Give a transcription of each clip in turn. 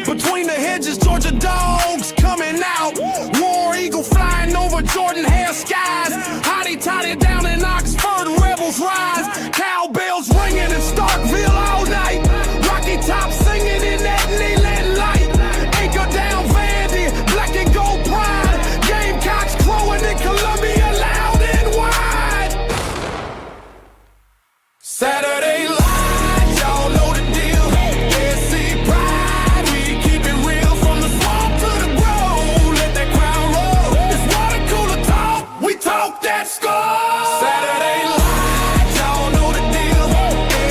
Between the hedges, Georgia dogs coming out. War Eagle flying over Jordan hair skies. Hottie toddy down in Oxford, rebels rise. Cowbells ringing in Starkville all night. Rocky Top singing in that Leland light. Anchor down Vandy, black and gold pride. Gamecocks crowing in Columbia loud and wide. Saturday light, y'all know the deal. SC pride, we keep it real from the swamp to the grove. Let that crowd roll. It's water cooler talk. We talk that score. Saturday light, y'all know the deal.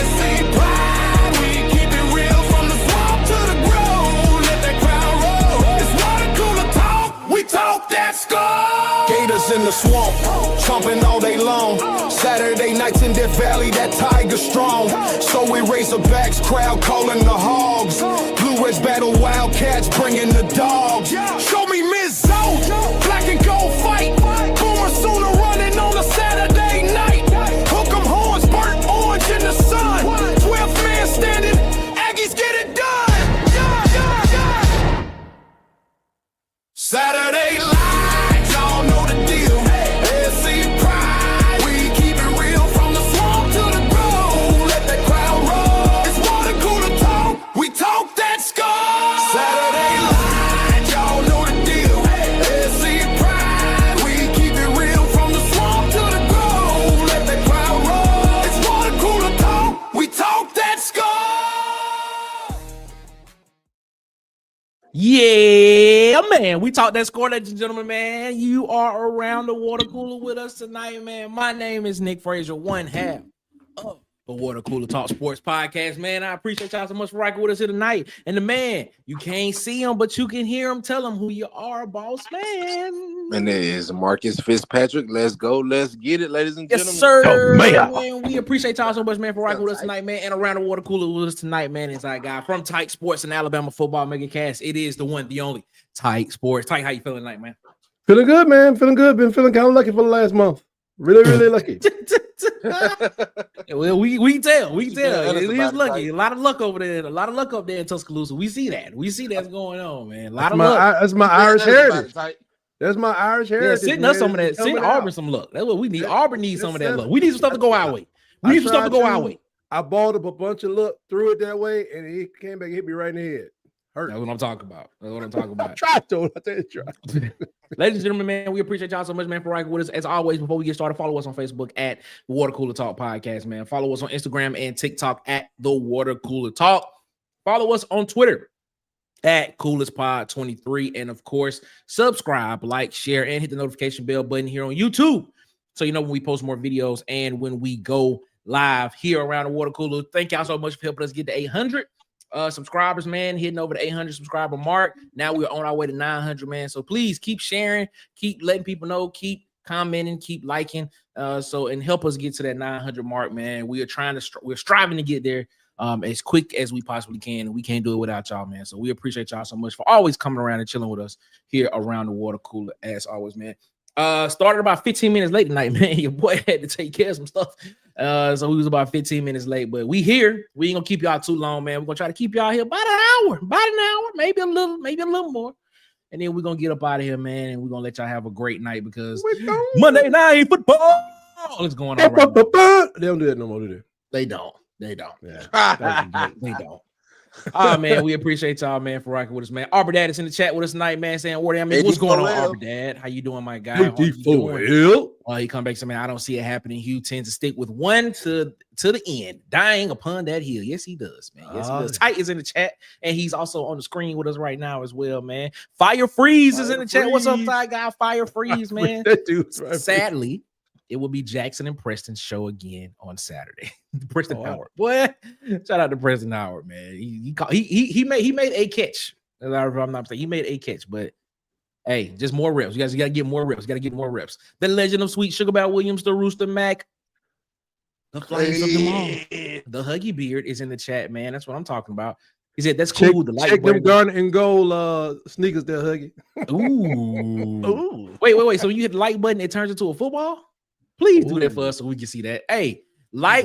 SC pride, we keep it real from the swamp to the grove. Let that crowd roll. It's water cooler talk. We talk that score. Gators in the swamp, chomping all day long. Saturday nights in Death Valley, that tiger strong. So we Razorbacks, crowd calling the hogs. Blue Reds battle Wildcats, bringing the dogs. Show me Miss Zoe, black and gold fight. Boomer sooner running on a Saturday night. Hook 'em horns, burnt orange in the sun. 12th man standing, Aggies get it done. Saturday light, y'all know the deal. SC pride, we keep it real from the swamp to the grove. Let that crowd roll. It's water cooler talk. We talk that score. Saturday light, y'all know the deal. SC pride, we keep it real from the swamp to the grove. Let that crowd roll. It's water cooler talk. We talk that score. Yeah, man. We talked that score, ladies and gentlemen, man. You are around the water cooler with us tonight, man. My name is Nick Frazier, one half of the Water Cooler Talk Sports Podcast, man. I appreciate y'all so much for rocking with us here tonight. And the man, you can't see him, but you can hear him. Tell him who you are, boss man. And there is Marcus Fitzpatrick. Let's go. Let's get it, ladies and Yes, gentlemen. sir. Oh, man. Man, we appreciate y'all so much, man, for rocking with us tonight, man. And around the water cooler with us tonight, man, is our guy from Tyke Sports and Alabama Football Mega Cast. It is the one, the only Tyke Sports. Tyke, how you feeling tonight, man? Feeling good, man. Feeling good. Been feeling kind of lucky for the last month. Really, really lucky. Well, we can tell. We can What you tell. been It honest is about it, lucky. Tyke? A lot of luck over there. A lot of luck up there in Tuscaloosa. We see that. We see that's going on, man. A lot That's of my, luck. that's my Be honest Irish about it, heritage. Tyke. That's my Irish Yeah, heritage. send us man. some of that. It's Send coming Auburn out. some luck. That's what we need. That- Auburn needs some of that that's- luck. We need some stuff to go our way. We I need some stuff to tried go our to. way. I balled up a bunch of luck, threw it that way, and he came back and hit me right in the head. Hurt. That's what I'm talking about. That's what I'm talking I about. tried to. I tell you, tried. Ladies and gentlemen, man, we appreciate y'all so much, man, for rocking with us. As always, before we get started, follow us on Facebook at the Water Cooler Talk Podcast, man. Follow us on Instagram and TikTok at the Water Cooler Talk. Follow us on Twitter at CoolersPod23. And of course, subscribe, like, share, and hit the notification bell button here on YouTube. So you know when we post more videos and when we go live here around the water cooler. Thank y'all so much for helping us get to 800 subscribers, man. Hitting over the 800 subscriber mark. Now we're on our way to 900, man. So please keep sharing, keep letting people know, keep commenting, keep liking. And help us get to that 900 mark, man. We are we're striving to get there as quick as we possibly can, and we can't do it without y'all, man. So we appreciate y'all so much for always coming around and chilling with us here around the water cooler, as always, man. Started about 15 minutes late tonight, man. Your boy had to take care of some stuff. So we was about 15 minutes late, but we here. We ain't gonna keep y'all too long, man. We're gonna try to keep y'all here about an hour, maybe a little more. And then we're gonna get up out of here, man, and we're gonna let y'all have a great night because Monday Night Football is going on right now. They don't do that no more, do they? They don't. Yeah. They don't. Oh man, we appreciate y'all, man, for rocking with us, man. Auburn Dad is in the chat with us tonight, man, saying, what's going on, Auburn Dad? How you doing, my guy? How you doing? He come back, saying, man, I don't see it happening. Hugh tends to stick with one to the end, dying upon that hill. Yes, he does, man. Yes, he does. Tight is in the chat, and he's also on the screen with us right now as well, man. Fire Freeze is in the chat. What's up, Ty guy? Fire Freeze, man. That dude's right. Sadly, it will be Jackson and Preston's show again on Saturday. Preston Howard, boy, shout out to Preston Howard, man. He made a catch. If I'm not mistaken, he made a catch, but hey, just more reps. You guys got to get more reps. Got to get more reps. The legend of Sweet Sugar Bow Williams, the Rooster Mac, the flyest of them all. The Huggy Beard is in the chat, man. That's what I'm talking about. He said that's cool. Check them garnet and gold sneakers there, Huggy. Ooh. Wait. So when you hit the like button, it turns into a football? Please do that for us so we can see that. Hey,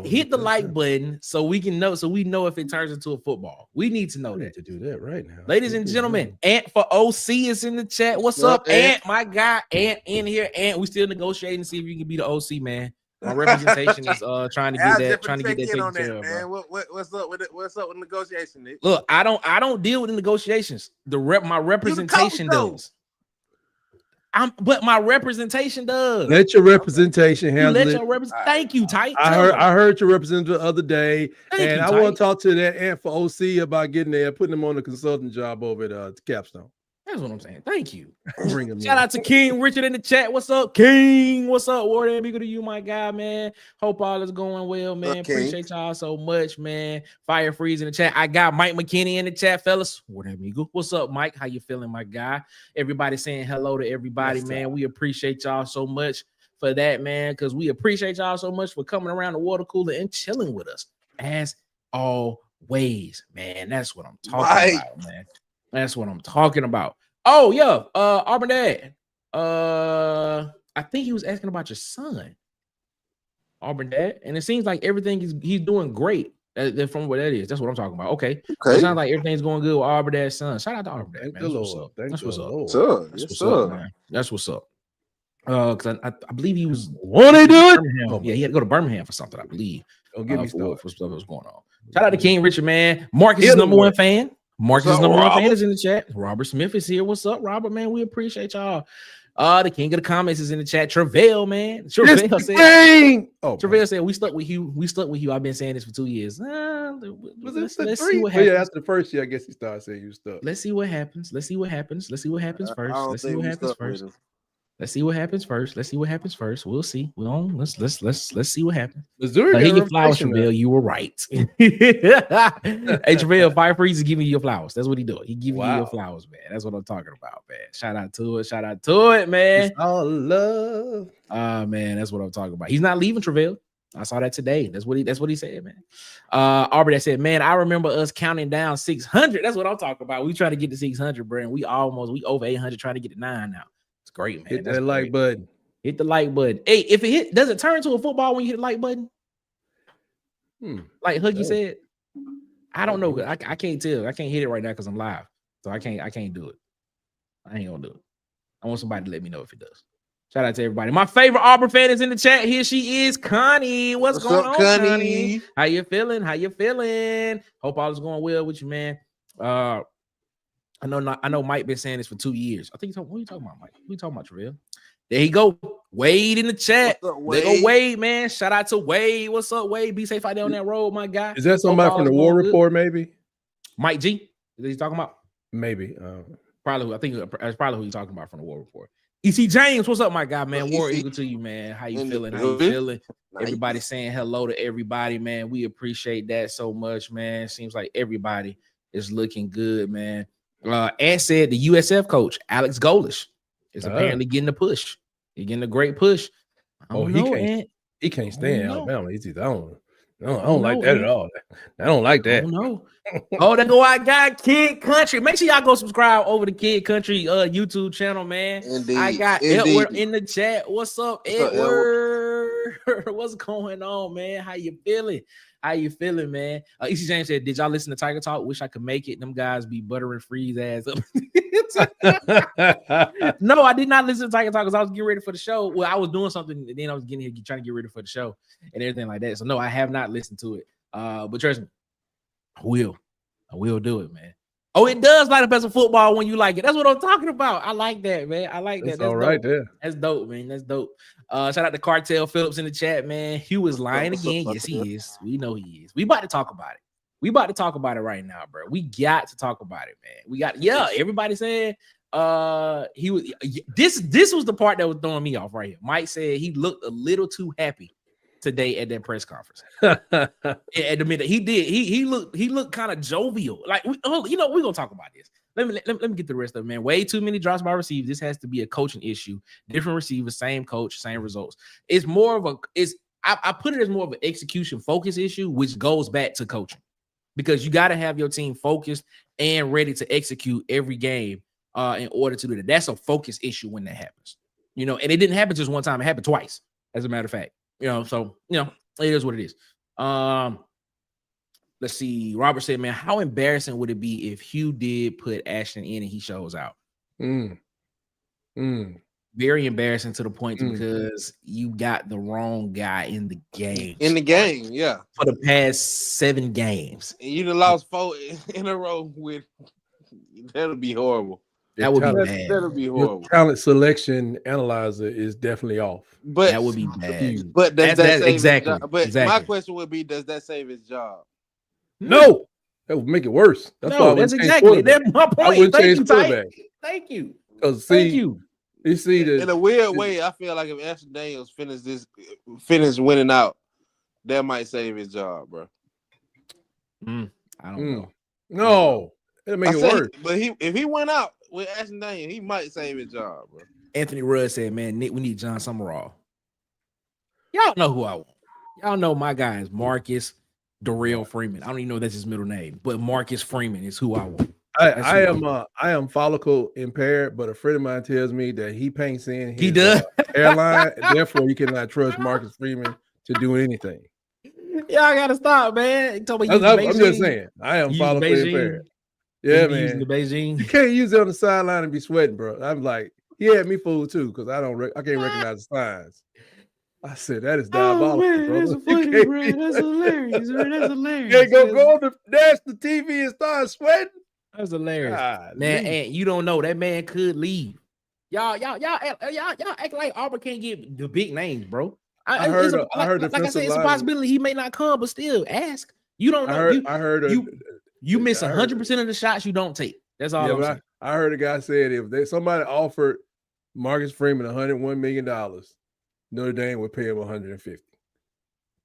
hit the like button so we can know, so we know if it turns into a football. We need to know that. To do that right now. Ladies and gentlemen, Ant for OC is in the chat. What's up, Ant? My guy, Ant in here. Ant, we still negotiating to see if you can be the OC, man. My representation is trying to get that taken care of, man. What's up with it? What's up with negotiation, Nick? Look, I don't deal with the negotiations. My representation does. But my representation does. Let your representation handle it. Thank you, Tight. I heard your representative the other day, and I want to talk to that Ant for OC about getting there, putting him on a consulting job over at Capstone. That's what I'm saying. Thank you. Bring him Shout out to King Richard in the chat. What's up, King? What's up, Ward Amigo to you, my guy, man. Hope all is going well, man. Appreciate y'all so much, man. Fire Freeze in the chat. I got Mike McKinney in the chat, fellas. Ward Amigo. What's up, Mike? How you feeling, my guy? Everybody saying hello to everybody, man. We appreciate y'all so much for that, man, because we appreciate y'all so much for coming around the water cooler and chilling with us as always, man. That's what I'm talking about, man. That's what I'm talking about. Oh, yeah. Auburn Dad. I think he was asking about your son. Auburn Dad. And it seems like everything he's doing great from what that is. That's what I'm talking about. Okay. It sounds like everything's going good with Auburn Dad's son. Shout out to Auburn Dad, man. That's what's up. That's what's up. Because I believe he was he had to go to Birmingham for something, I believe. Don't get me started. For stuff that was going on. Shout out to King Richard, man. Marcus is number one fan. Marcus number one fan is in the chat. Robert Smith is here. What's up, Robert, man? We appreciate y'all. The king of the comments is in the chat. Travail, man. Travail said, we stuck with you. I've been saying this for 2 years. Let's see what happens. Yeah, after the first year, I guess he started saying you stuck. Let's see what happens first. Let's see what happens first. We'll see. Let's see what happens. Missouri, he get flowers from Bill. You were right. Hey, Travail, Fire Freeze is giving you your flowers. That's what he do. He giving you your flowers, man. That's what I'm talking about, man. Shout out to it, man. It's all love. Man, that's what I'm talking about. He's not leaving, Travail. I saw that today. That's what he said, man. Aubrey said, man, I remember us counting down 600. That's what I'm talking about. We try to get to 600, bro. And we over 800 trying to get to 9 now. It's great, man. Hit that like button. Hit the like button. Hey, if it hit, does it turn to a football when you hit the like button? Like Huggy said, I don't know. I can't tell. I can't hit it right now because I'm live, so I can't do it. I ain't gonna do it. I want somebody to let me know if it does. Shout out to everybody. My favorite Auburn fan is in the chat. Here she is, Connie. What's going on, Connie? How you feeling? Hope all is going well with you, man. I know Mike been saying this for 2 years. I think what are you talking about, Mike? What are you talking about, Terrell? There you go. Wade in the chat. There go Wade, man. Shout out to Wade. What's up, Wade? Be safe out there on that road, my guy. Is that somebody from the War Report, maybe? Mike G. Is that you talking about? Maybe. Probably. I think that's probably who you're talking about from the War Report. EC James, what's up, my guy, man? War Eagle to you, man. How you feeling? Nice. Everybody saying hello to everybody, man. We appreciate that so much, man. Seems like everybody is looking good, man. And said the USF coach, Alex Golish, is apparently getting a push. He's getting a great push. He can't stand Alabama. I don't like that at all. I don't like that. No. Oh, that's why I got Kid Country. Make sure y'all go subscribe over to Kid Country YouTube channel, man. Indeed. I got Edward in the chat. What's up, Edward? What's going on, man? How you feeling? Man? EC James said, did y'all listen to Tiger Talk? Wish I could make it. Them guys be buttering Freeze ass up. No, I did not listen to Tiger Talk because I was getting ready for the show. Well, I was doing something, and then I was trying to get ready for the show and everything like that. So no, I have not listened to it. But trust me, I will. We'll do it, man. Oh, it does light up as a football when you like it. That's what I'm talking about. I like that, man. I like that. That's all right dope. there. That's dope, man. That's dope. Shout out to Cartel Phillips in the chat, man. He was lying again. Yes, he is. We know he is. We about to talk about it. We about to talk about it right now, bro. We got to talk about it, man. We got everybody saying he was this was the part that was throwing me off right here. Mike said he looked a little too happy today at that press conference. At the minute he did, he looked kind of jovial. Like we're gonna talk about this. Let me get the rest of it, man. Way too many drops by receivers. This has to be a coaching issue. Different receivers, same coach, same results. It's more of I put it as more of an execution focus issue, which goes back to coaching, because you got to have your team focused and ready to execute every game in order to do that. That's a focus issue when that happens, and it didn't happen just one time. It happened twice, as a matter of fact. So it is what it is. Let's see. Robert said, man, how embarrassing would it be if Hugh did put Ashton in and he shows out? Very embarrassing to the point because you got the wrong guy in the game. Yeah. For the past 7 games. And you done lost 4 in a row with that'll be horrible. That would be bad. That'll be horrible. Your talent selection analyzer is definitely off. But that would be bad. But does that save exactly? His job? But exactly. My question would be, does that save his job? No, that would make it worse. That's exactly that's my point. I wouldn't change quarterback. Thank you. Thank you. You see this in a weird way. I feel like if Ashton Daniels finish winning out, that might save his job, bro. I don't know. No, it'll make it worse. But if he went out with Ashton Daniels, he might save his job, bro. Anthony Rudd said, "Man, Nick, we need John Summerall." Y'all know who I want. Y'all know my guy is Marcus Darrell Freeman. I don't even know if that's his middle name, but Marcus Freeman is who I want. I am follicle impaired, but a friend of mine tells me that he paints in his does hairline, and therefore you cannot trust Marcus Freeman to do anything. Y'all gotta stop, man. I'm just saying, I am follicle impaired. Yeah, man. The Beijing. You can't use it on the sideline and be sweating, bro. I'm like, he had me fooled too, because I can't recognize the signs. I said that is diabolical, bro. That's funny, bro. That's hilarious, bro. That's hilarious. You can't go on the dash the TV and start sweating. That's hilarious, God, man. And you don't know that man could leave. Y'all act like Auburn can't get the big names, bro. I heard like I said, it's a possibility he may not come, but still ask. You don't know. I heard you miss 100% of the shots you don't take. That's all I'm saying. I heard a guy said if somebody offered Marcus Freeman $101 million, Notre Dame would pay him 150.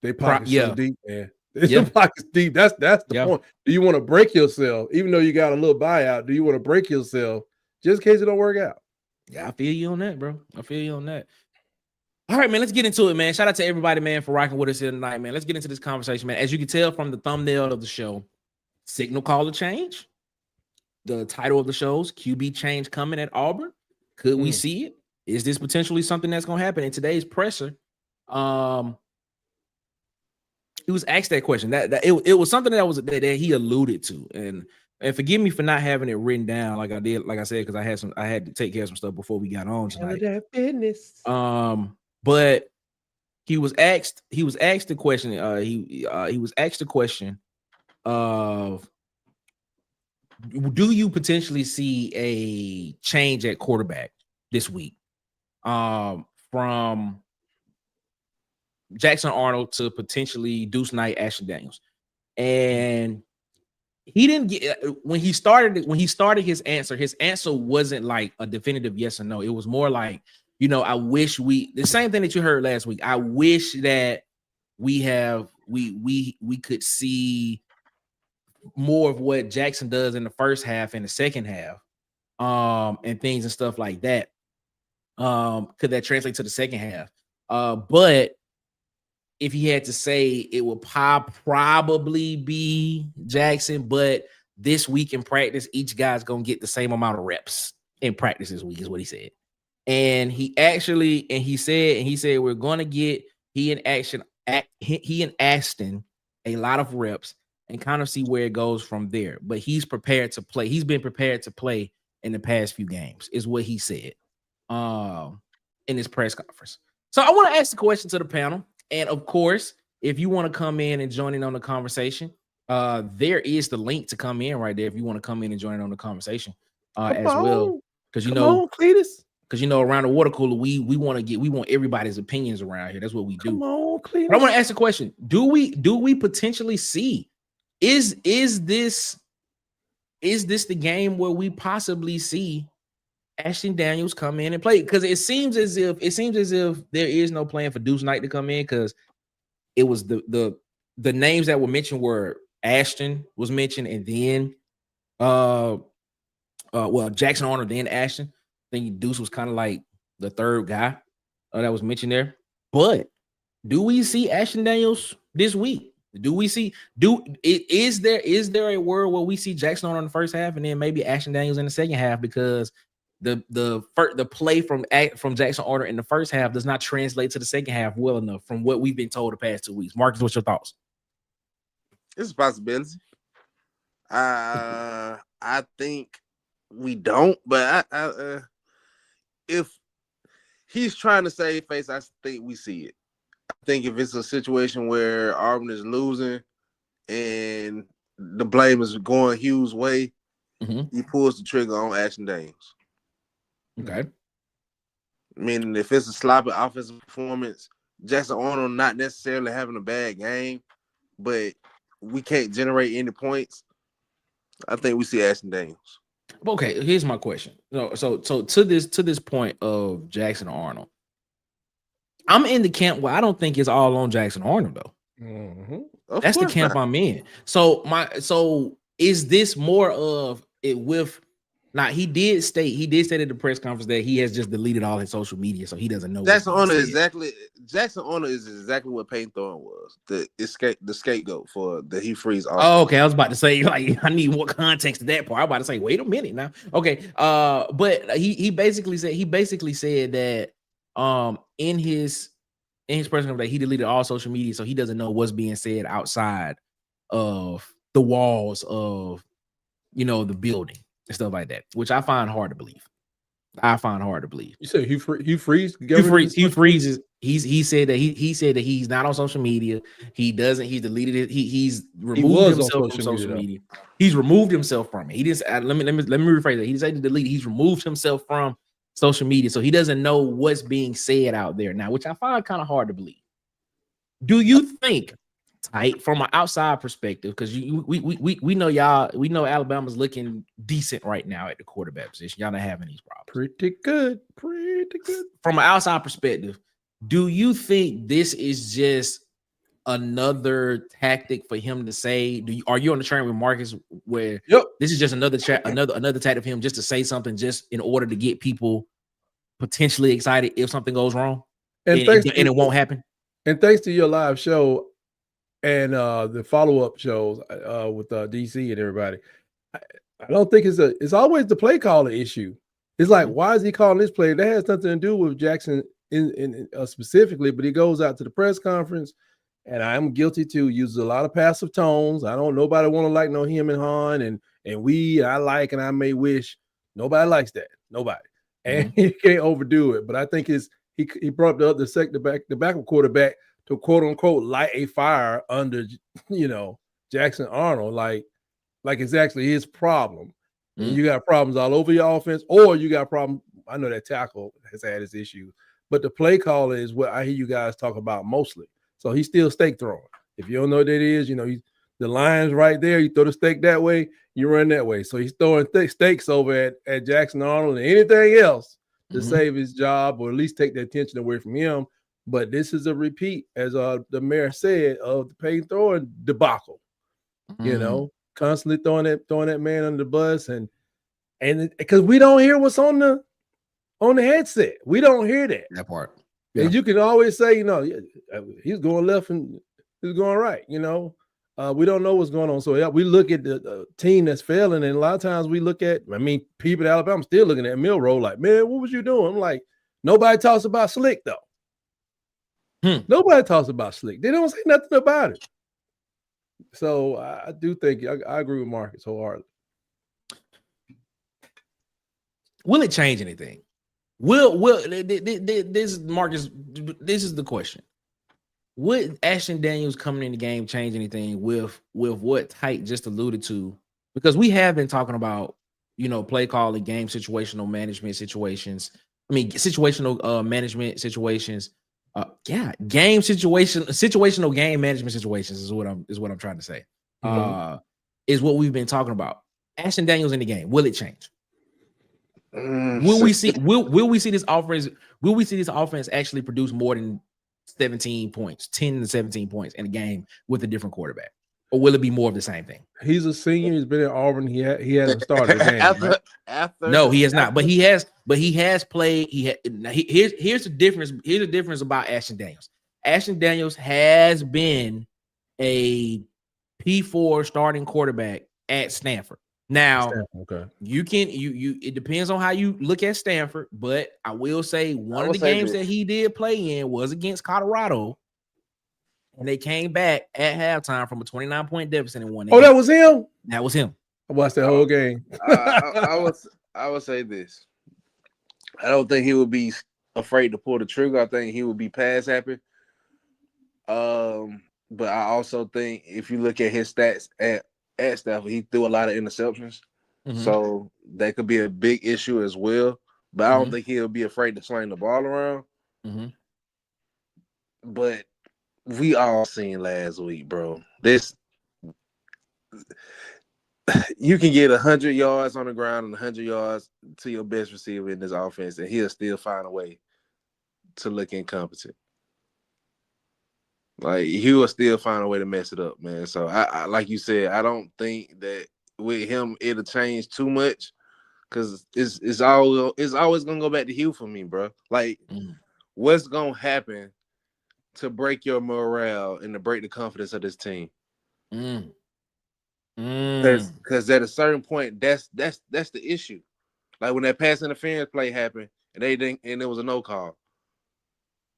They pockets so deep, man. Their pockets deep. That's the point. Do you want to break yourself, even though you got a little buyout? Do you want to break yourself just in case it don't work out? Yeah, I feel you on that, bro. I feel you on that. All right, man. Let's get into it, man. Shout out to everybody, man, for rocking with us here tonight, man. Let's get into this conversation, man. As you can tell from the thumbnail of the show, signal caller change. The title of the show is QB change coming at Auburn. Could we see it? Is this potentially something that's going to happen in today's presser? He was asked that question. That it was something that he alluded to, and forgive me for not having it written down like I did, like I said, because I had to take care of some stuff before we got on tonight. But he was asked the question. He was asked the question of, do you potentially see a change at quarterback this week from Jackson Arnold to potentially Deuce Knight, Ashton Daniels? And he didn't get when he started his answer wasn't like a definitive yes or no. It was more like, I wish the same thing that you heard last week. I wish that we could see more of what Jackson does in the first half and the second half, and things and stuff like that. Could that translate to the second half? But if he had to say, it would probably be Jackson. But this week in practice, each guy's gonna get the same amount of reps in practice this week, is what he said. And he said we're gonna get he and Ashton a lot of reps and kind of see where it goes from there. But he's prepared to play. He's been prepared to play in the past few games, is what he said in his press conference. So I want to ask the question to the panel. And of course, if you want to come in and join in on the conversation, There is the link to come in right there if you want to come in and join in on the conversation well. Because Cletus. Because around the water cooler, we want everybody's opinions around here. That's what we do. Come on, Cletus. But I want to ask a question. Do we potentially see is this the game where we possibly see Ashton Daniels come in and play? Because it seems as if there is no plan for Deuce Knight to come in, because it was the names that were mentioned were Ashton was mentioned, and then Jackson Arnold, then Ashton. I think Deuce was kind of like the third guy that was mentioned there. But do we see Ashton Daniels this week? Is there a world where we see Jackson Arnold in the first half and then maybe Ashton Daniels in the second half, because the play from Jackson Arnold in the first half does not translate to the second half well enough from what we've been told the past 2 weeks? Marcus, what's your thoughts? It's a possibility. I think we don't, but if he's trying to save face, I think we see it. I think if it's a situation where Auburn is losing and the blame is going Hugh's way, he pulls the trigger on Ashton Daniels. Okay. Meaning if it's a sloppy offensive performance, Jackson Arnold not necessarily having a bad game, but we can't generate any points, I think we see Ashton Daniels. Okay, here's my question. So to this point of Jackson Arnold, I'm in the camp where I don't think it's all on Jackson Arnold though. That's the camp I'm in. So is this more of it with? Now he did state at the press conference that he has just deleted all his social media, so he doesn't know. Jackson Arnold is exactly what Payne Thorne was, the scapegoat for the Hugh Freeze. Oh, okay. I was about to say, like, I need more context to that part. I'm about to say, wait a minute now. Okay. But he basically said that in his press conference that he deleted all social media, so he doesn't know what's being said outside of the walls of the building and stuff like that, which I find hard to believe. You said Hugh Freeze? Hugh Freeze is he said that he's not on social media. He's deleted it. He's removed himself from social media. He's removed himself from it. He didn't let me rephrase that. He didn't say to delete. He's removed himself from social media, so he doesn't know what's being said out there now, which I find kind of hard to believe. Do you think, tight, from an outside perspective, because we know Alabama's looking decent right now at the quarterback position. Y'all not having these problems. Pretty good. From an outside perspective, do you think this is just another tactic for him to say? Are you on the train with Marcus where this is just another tactic of him just to say something just in order to get people potentially excited if something goes wrong and it won't happen? And thanks to your live show and the follow-up shows with DC and everybody, I don't think it's always the play calling issue. It's like, why is he calling this play? That has nothing to do with Jackson in specifically, but he goes out to the press conference, and I'm guilty too, uses a lot of passive tones. Nobody want to like no him and Han and I like and I may wish. Nobody likes that. Nobody. And he can't overdo it. But I think he brought the backup quarterback to quote unquote light a fire under Jackson Arnold, like it's actually his problem. You got problems all over your offense, or you got problems. I know that tackle has had his issues, but the play caller is what I hear you guys talk about mostly. So he's still stake throwing. If you don't know what that is, the line's right there. You throw the stake that way, you run that way. So he's throwing stakes over at Jackson Arnold and anything else to save his job, or at least take the attention away from him. But this is a repeat, as the mayor said, of the Payne Thorne debacle. Constantly throwing that man under the bus, and because we don't hear what's on the headset, we don't hear that part. Yeah. And you can always say, he's going left and he's going right. We don't know what's going on. So we look at the team that's failing, and a lot of times we look at, people at Alabama still looking at Milroe like, man, what was you doing? I'm like, nobody talks about Slick though. Nobody talks about Slick. They don't say nothing about it. So I do think I agree with Marcus wholeheartedly. Will it change anything? Will this Marcus? This is the question. would Ashton Daniels coming in the game change anything with what Tyke just alluded to? Because we have been talking about, play calling, game situational management situations. I mean, situational management situations. Situational game management situations is what I'm trying to say. Is what we've been talking about. Ashton Daniels in the game. Will it change? Will we see this offense? Will we see this offense actually produce more than 17 points, 10 to 17 points in a game with a different quarterback? Or will it be more of the same thing? He's a senior. He's been at Auburn. He hasn't started a game. No, he has not. But he has played. Here's the difference. Here's the difference about Ashton Daniels. Ashton Daniels has been a P4 starting quarterback at Stanford. Now, it depends on how you look at Stanford, but I will say one of the games that he did play in was against Colorado, and they came back at halftime from a 29-point deficit and won. That was him. That was him. I watched that whole game. I would say this. I don't think he would be afraid to pull the trigger. I think he would be pass happy. But I also think if you look at his stats at Stanford, he threw a lot of interceptions. So that could be a big issue as well. But I don't think he'll be afraid to sling the ball around. But we all seen last week, bro. You can get 100 yards on the ground and 100 yards to your best receiver in this offense, and he'll still find a way to look incompetent. Like, he will still find a way to mess it up, man. So, I like you said, I don't think that with him it'll change too much, because it's always gonna go back to Hugh for me, bro. Like, what's gonna happen to break your morale and to break the confidence of this team? Because at a certain point, that's the issue. Like when that pass interference play happened and it was a no call.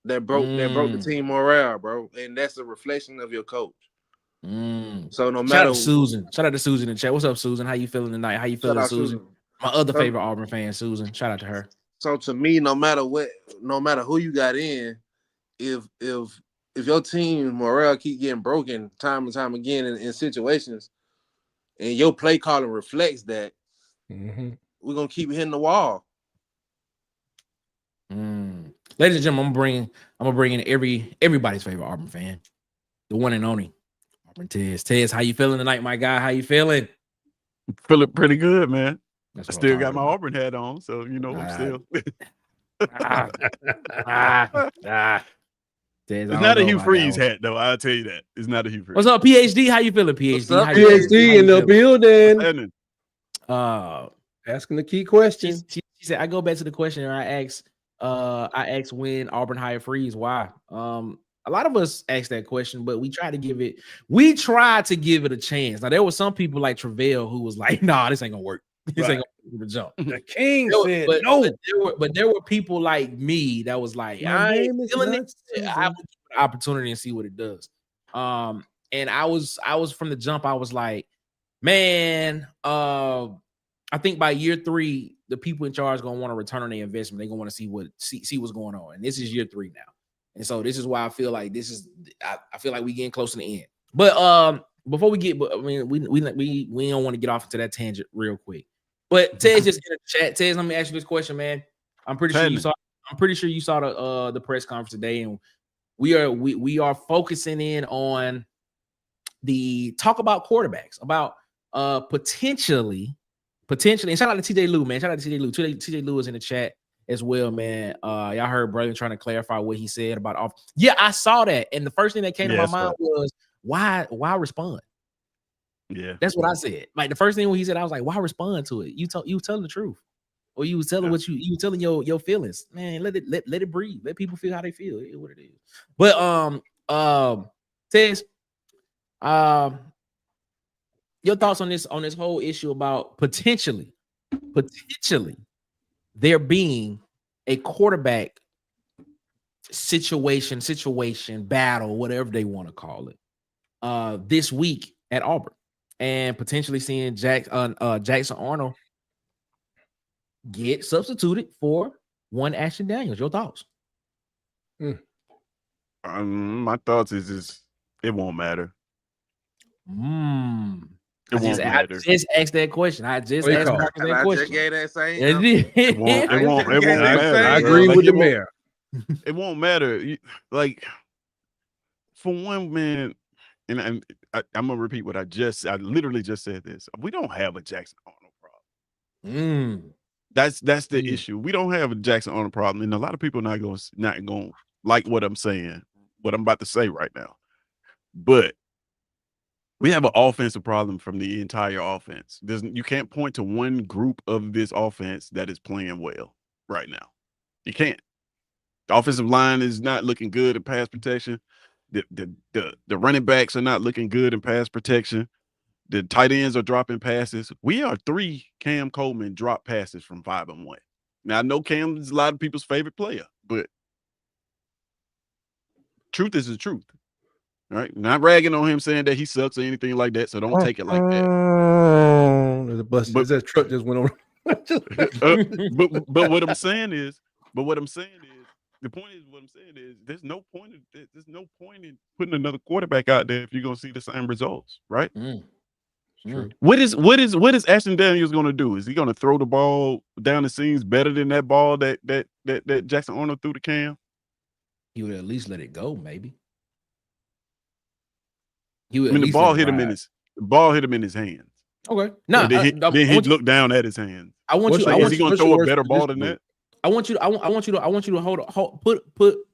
That broke the team morale, bro. And that's a reflection of your coach. So no matter, shout out to Susan in the chat. What's up, Susan? How you feeling tonight? How you feeling, Susan? My other favorite Auburn fan, Susan. Shout out to her. So to me, no matter who you got in, if your team morale keep getting broken time and time again in situations, and your play calling reflects that, we're gonna keep hitting the wall. Ladies and gentlemen, I'm gonna bring in everybody's favorite Auburn fan, the one and only Auburn Tez. Tez, how you feeling tonight, my guy? How you feeling? Feeling pretty good, man. I still got my Auburn hat on, so I'm still. It's not a Hugh Freeze hat, though. I'll tell you that. It's not a Hugh Freeze. What's up, PhD? How you feeling, PhD? PhD in the building. Asking the key question. She said, I go back to the question I asked when Auburn hired Freeze. Why? A lot of us asked that question, but we tried to give it a chance. Now, there were some people like Travell who was like, nah, this ain't gonna work. This ain't gonna work the jump. The king said no. But there were people like me that was like, I ain't feeling it. I would give it an opportunity and see what it does. And I was from the jump, I was like, man, I think by year 3, the people in charge gonna want to return on their investment. They're gonna want to see what's going on. And this is year 3 now. And so this is why I feel like I feel like we getting close to the end. But before we get, we don't want to get off into that tangent real quick. But Tez just in the chat. Tez, let me ask you this question, man. I'm pretty sure you saw the press conference today, and we are focusing in on the talk about quarterbacks, about potentially. And shout out to TJ Lou, man. Shout out to TJ Lou. TJ Lou is in the chat as well, man. Y'all heard brother trying to clarify what he said about off. Yeah, I saw that, and the first thing that came to my mind was why respond? Yeah, that's what I said. Like the first thing when he said, I was like, why respond to it? You telling the truth, or you was telling what you telling your feelings, man. Let it breathe. Let people feel how they feel. It is what it is. But Tez, your thoughts on this whole issue about potentially there being a quarterback situation battle, whatever they want to call it, this week at Auburn, and potentially seeing Jackson Arnold get substituted for one Ashton Daniels. Your thoughts? My thoughts is it won't matter. I just asked that question. I just asked Marcus that question. I just gave that same. It won't matter. I agree with the mayor. It won't matter. Like, for one, man, and I'm gonna repeat what I literally just said this. We don't have a Jackson Arnold problem. That's the issue. We don't have a Jackson Arnold problem, and a lot of people not going to like what I'm saying, what I'm about to say right now. But we have an offensive problem from the entire offense. You can't point to one group of this offense that is playing well right now. You can't. The offensive line is not looking good in pass protection. The running backs are not looking good in pass protection. The tight ends are dropping passes. We are 3 Cam Coleman drop passes from 5-1. Now, I know Cam is a lot of people's favorite player, but truth is the truth. All right, not ragging on him saying that he sucks or anything like that, so don't take it like that. There's a bus. That truck just went over. But what I'm saying is, the point is, what I'm saying is, there's no point in putting another quarterback out there if you're gonna see the same results, right? True. What is Ashton Daniels gonna do? Is he gonna throw the ball down the seams better than that ball that Jackson Arnold threw to Cam? He would at least let it go, maybe. The ball hit him in his hands. Okay. No, then he looked down at his hands. Is he gonna throw a better ball than that? I want you to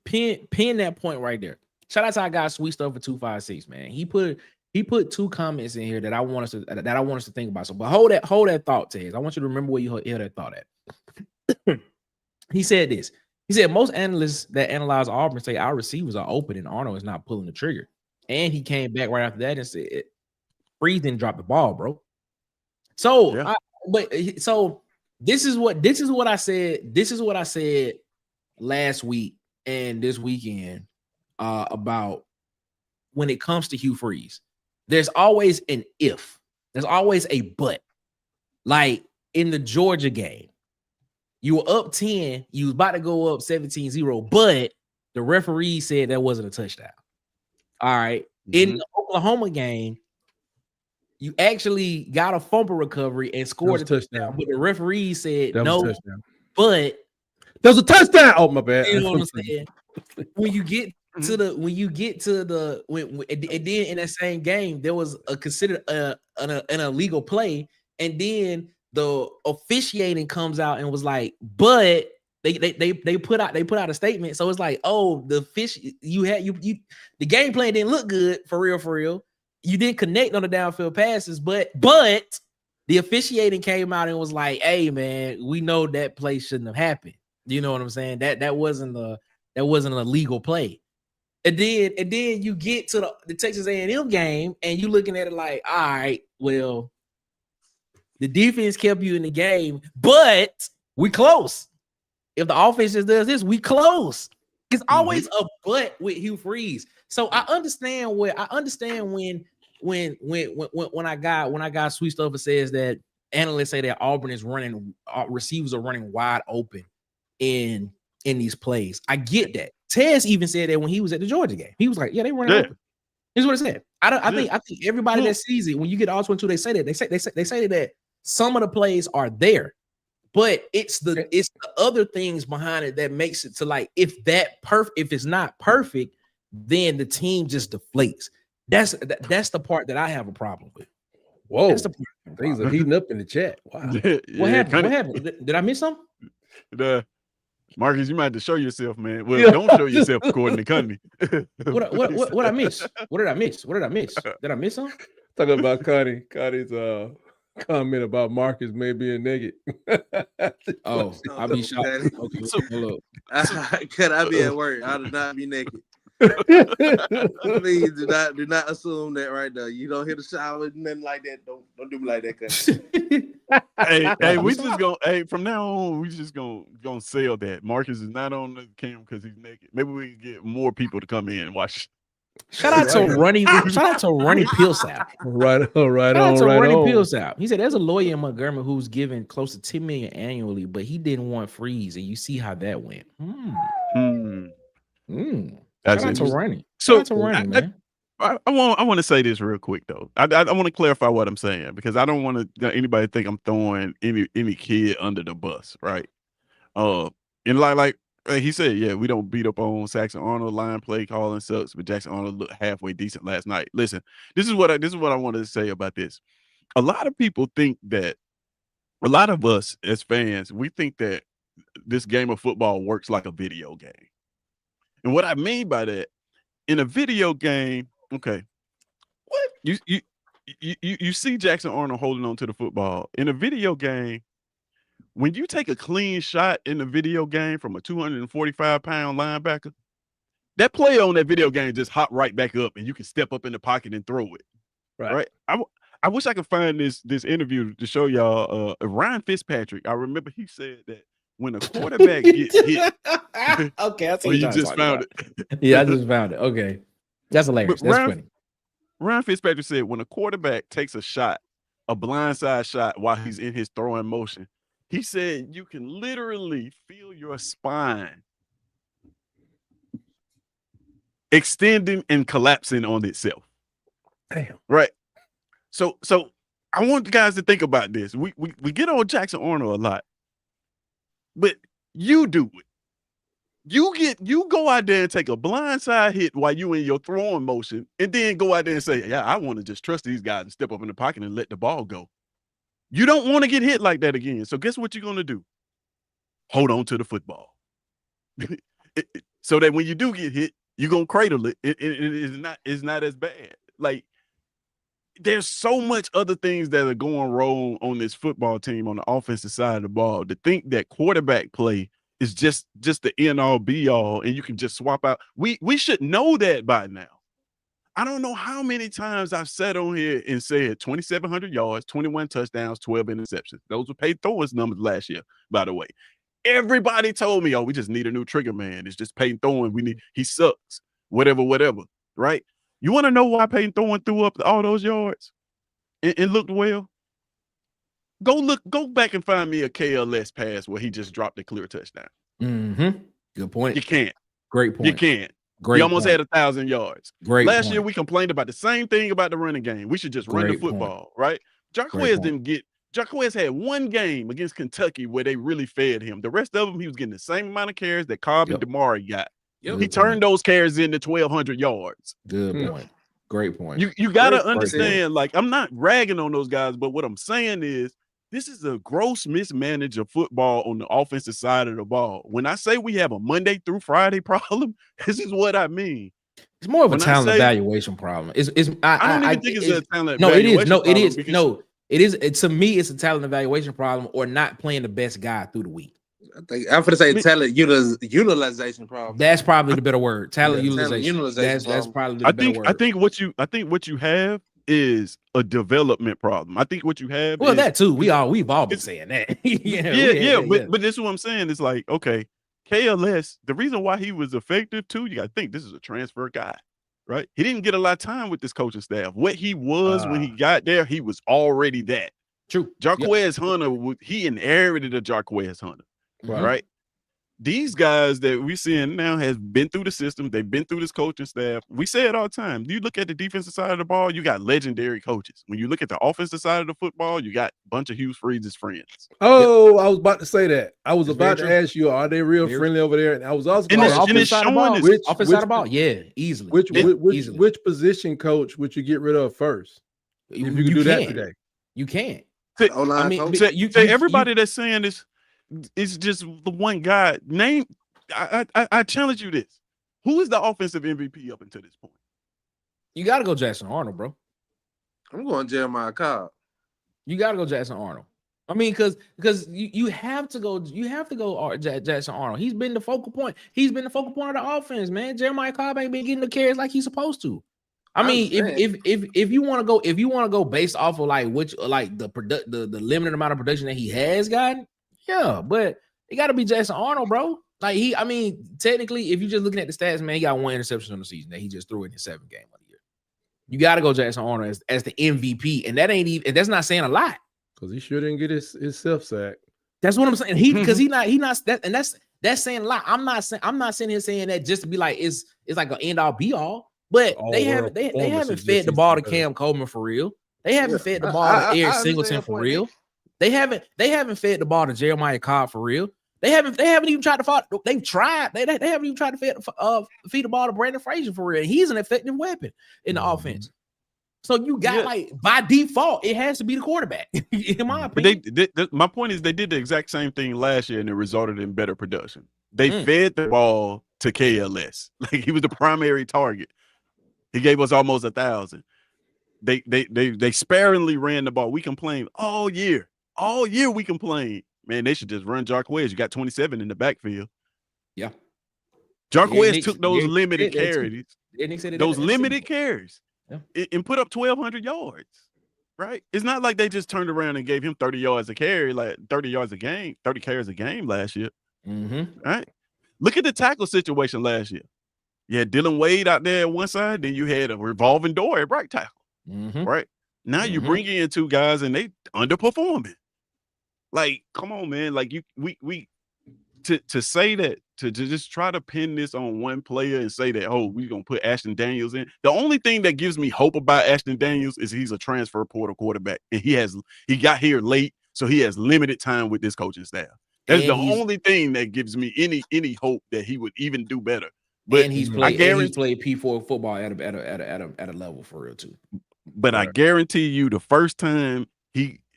pin that point right there. Shout out to our guy Sweet Stuff for 256, man. He put 2 comments in here that I want us to think about. So, but hold that thought, Tez. I want you to remember where you heard that thought at. He said this. He said most analysts that analyze Auburn say our receivers are open and Arnold is not pulling the trigger. And he came back right after that and said, Freeze didn't drop the ball, bro. So, yeah. This is what I said. This is what I said last week and this weekend about when it comes to Hugh Freeze. There's always an if. There's always a but. Like in the Georgia game, you were up 10, you was about to go up 17-0, but the referee said that wasn't a touchdown. All right. In the Oklahoma game, you actually got a fumble recovery and scored a touchdown, but the referee said no. But there was a touchdown. Oh, my bad. You know what I'm saying? When you get to the and then in that same game, there was a considered an illegal play, and then the officiating comes out and was like, but they put out a statement. So it's like, oh, the game plan didn't look good for real. You didn't connect on the downfield passes, but the officiating came out and was like, hey man, we know that play shouldn't have happened. You know what I'm saying? That wasn't an illegal play. And then you get to the Texas A&M game and you looking at it like, all right, well, the defense kept you in the game, but we close. If the offense just does this, we close. It's always a but with Hugh Freeze. So I understand when I got Sweet Stuff says that analysts say that Auburn is running, receivers are running wide open in these plays. I get that. Tez even said that when he was at the Georgia game. He was like, yeah, they running open. Here's what it said. I think everybody that sees it, when you get all 22, they say that. They say that some of the plays are there. But it's the other things behind it that makes it to like, if it's not perfect, then the team just deflates. That's the part that I have a problem with. Whoa, that's the part. Things are heating up in the chat. Wow. What happened? What happened? Did I miss something? Marcus, you might have to show yourself, man. Well, don't show yourself according to Connie. What I miss? What did I miss? Did I miss something? Talking about Connie. Connie's comment about Marcus may be naked. Oh, I'll be shocked. Okay, look. Could I be at work? I do not be naked. Please do not assume that right now. You don't hit a shower, nothing like that. Don't do me like that, cuz. hey, we just gonna from now on, we just gonna sell that. Marcus is not on the cam because he's naked. Maybe we can get more people to come in and watch. Shout out to Runny Pilsap. Right on. Runny Pilsap. He said there's a lawyer in Montgomery who's given close to $10 million annually, but he didn't want Freeze, and you see how that went. Shout out to Ronnie. So Shout out to Ronnie, man. I want to say this real quick though. I want to clarify what I'm saying because I don't want to anybody think I'm throwing any kid under the bus, right? And like he said, yeah, we don't beat up on Jackson Arnold. Line play calling sucks, but Jackson Arnold looked halfway decent last night. Listen, this is what I wanted to say about this. A lot of people think that a lot of us as fans, we think that this game of football works like a video game. And what I mean by that, in a video game, okay, what you see Jackson Arnold holding on to the football. In a video game, when you take a clean shot in the video game from a 245-pound linebacker, that player on that video game just hop right back up and you can step up in the pocket and throw it. Right? I wish I could find this interview to show y'all. Ryan Fitzpatrick, I remember he said that when a quarterback gets hit. Okay, I see you just found it. Yeah, I just found it. Okay. That's hilarious. That's funny. Ryan Fitzpatrick said when a quarterback takes a shot, a blindside shot while he's in his throwing motion, he said you can literally feel your spine extending and collapsing on itself. Damn. Right. So I want you guys to think about this. We get on Jackson Arnold a lot, but you do it. You go out there and take a blindside hit while you in your throwing motion, and then go out there and say, "Yeah, I want to just trust these guys and step up in the pocket and let the ball go." You don't want to get hit like that again. So guess what you're gonna do? Hold on to the football, so that when you do get hit, you're gonna cradle it. It's not as bad. Like there's so much other things that are going wrong on this football team on the offensive side of the ball. To think that quarterback play is just the end all be all, and you can just swap out. We should know that by now. I don't know how many times I've sat on here and said 2,700 yards, 21 touchdowns, 12 interceptions. Those were Peyton Thorne's numbers last year, by the way. Everybody told me, "Oh, we just need a new trigger man. It's just Peyton Thorne. He sucks. Whatever. Right? You want to know why Peyton Thorne threw up all those yards and looked well? Go back and find me a KLS pass where he just dropped a clear touchdown. Mm-hmm. Good point. You can't. Great point. You can't. Great. He almost had 1,000 yards. Great. Last year we complained about the same thing about the running game. We should just run the football, right? Jarquez had one game against Kentucky where they really fed him. The rest of them, he was getting the same amount of carries that Cobb and Damari got. He turned those carries into 1,200 yards. Good point. Great point. You got to understand, like, I'm not ragging on those guys, but what I'm saying is this is a gross mismanage of football on the offensive side of the ball. When I say we have a Monday through Friday problem, this is what I mean. It's more of a talent evaluation problem. I don't even think it's a talent evaluation problem. It is. No, it is. To me, it's a talent evaluation problem or not playing the best guy through the week. I think I'm going to say talent utilization problem. That's probably the better word. Talent utilization. That's probably the better word. I think what you have is a development problem. I think what you have is, that too. We've all been saying that. But this is what I'm saying. It's like, okay, KLS, the reason why he was effective too, you got to think this is a transfer guy, right? He didn't get a lot of time with this coaching staff. What he was when he got there, he was already that. True. Jarquez Hunter, he inherited a Jarquez Hunter, right? These guys that we're seeing now has been through the system. They've been through this coaching staff. We say it all the time. You look at the defensive side of the ball, you got legendary coaches. When you look at the offensive side of the football, you got a bunch of Hugh Freeze's friends. Oh, I was about to say that. I was about to ask you, are they real friendly over there? And I was also offensive side of the ball. Yeah, easily. Which position coach would you get rid of first? If you could do that today. You can't. Everybody that's saying this, it's just the one guy. Name. I challenge you this: who is the offensive MVP up until this point? You got to go Jackson Arnold, bro. I'm going Jeremiah Cobb. You got to go Jackson Arnold. I mean, because you have to go Jackson Arnold. He's been the focal point. He's been the focal point of the offense, man. Jeremiah Cobb ain't been getting the carries like he's supposed to. I mean, if you want to go based off of like the limited amount of production that he has gotten. Yeah, but it got to be Jackson Arnold, bro. Like technically, if you're just looking at the stats, man, he got one interception on the season that he just threw in his 7th game of the year. You got to go Jackson Arnold as the MVP, and that's not saying a lot because he sure didn't get his self sack. That's what I'm saying. Because he's not that, and that's saying a lot. I'm not sitting here saying that just to be like it's like an end all be all. But they haven't fed the ball to Cam Coleman for real. They haven't fed the ball to Eric Singleton for real. They haven't fed the ball to Jeremiah Cobb for real. They haven't even tried to fight. They've tried. They haven't even tried to feed the ball to Brandon Frazier for real. He's an effective weapon in the offense. So you got like by default, it has to be the quarterback, in my opinion. But my point is they did the exact same thing last year and it resulted in better production. They fed the ball to KLS. Like he was the primary target. He gave us almost 1,000. They sparingly ran the ball. We complained all year. All year we complained. Man, they should just run Jarquez. You got 27 in the backfield. Yeah. Jarquez took those limited carries. Those limited carries. Yeah. And put up 1,200 yards, right? It's not like they just turned around and gave him 30 yards a carry, like 30 yards a game, 30 carries a game last year. Right? Look at the tackle situation last year. You had Dylan Wade out there at one side, then you had a revolving door at right tackle, right? Now you're bringing in two guys and they underperforming. Like, come on, man. Like to say that, to just try to pin this on one player and say that, oh, we're going to put Ashton Daniels in. The only thing that gives me hope about Ashton Daniels is he's a transfer portal quarterback. And he got here late, so he has limited time with this coaching staff. That's the only thing that gives me any hope that he would even do better. But he's played P4 football at a level for real too. But I guarantee you the first time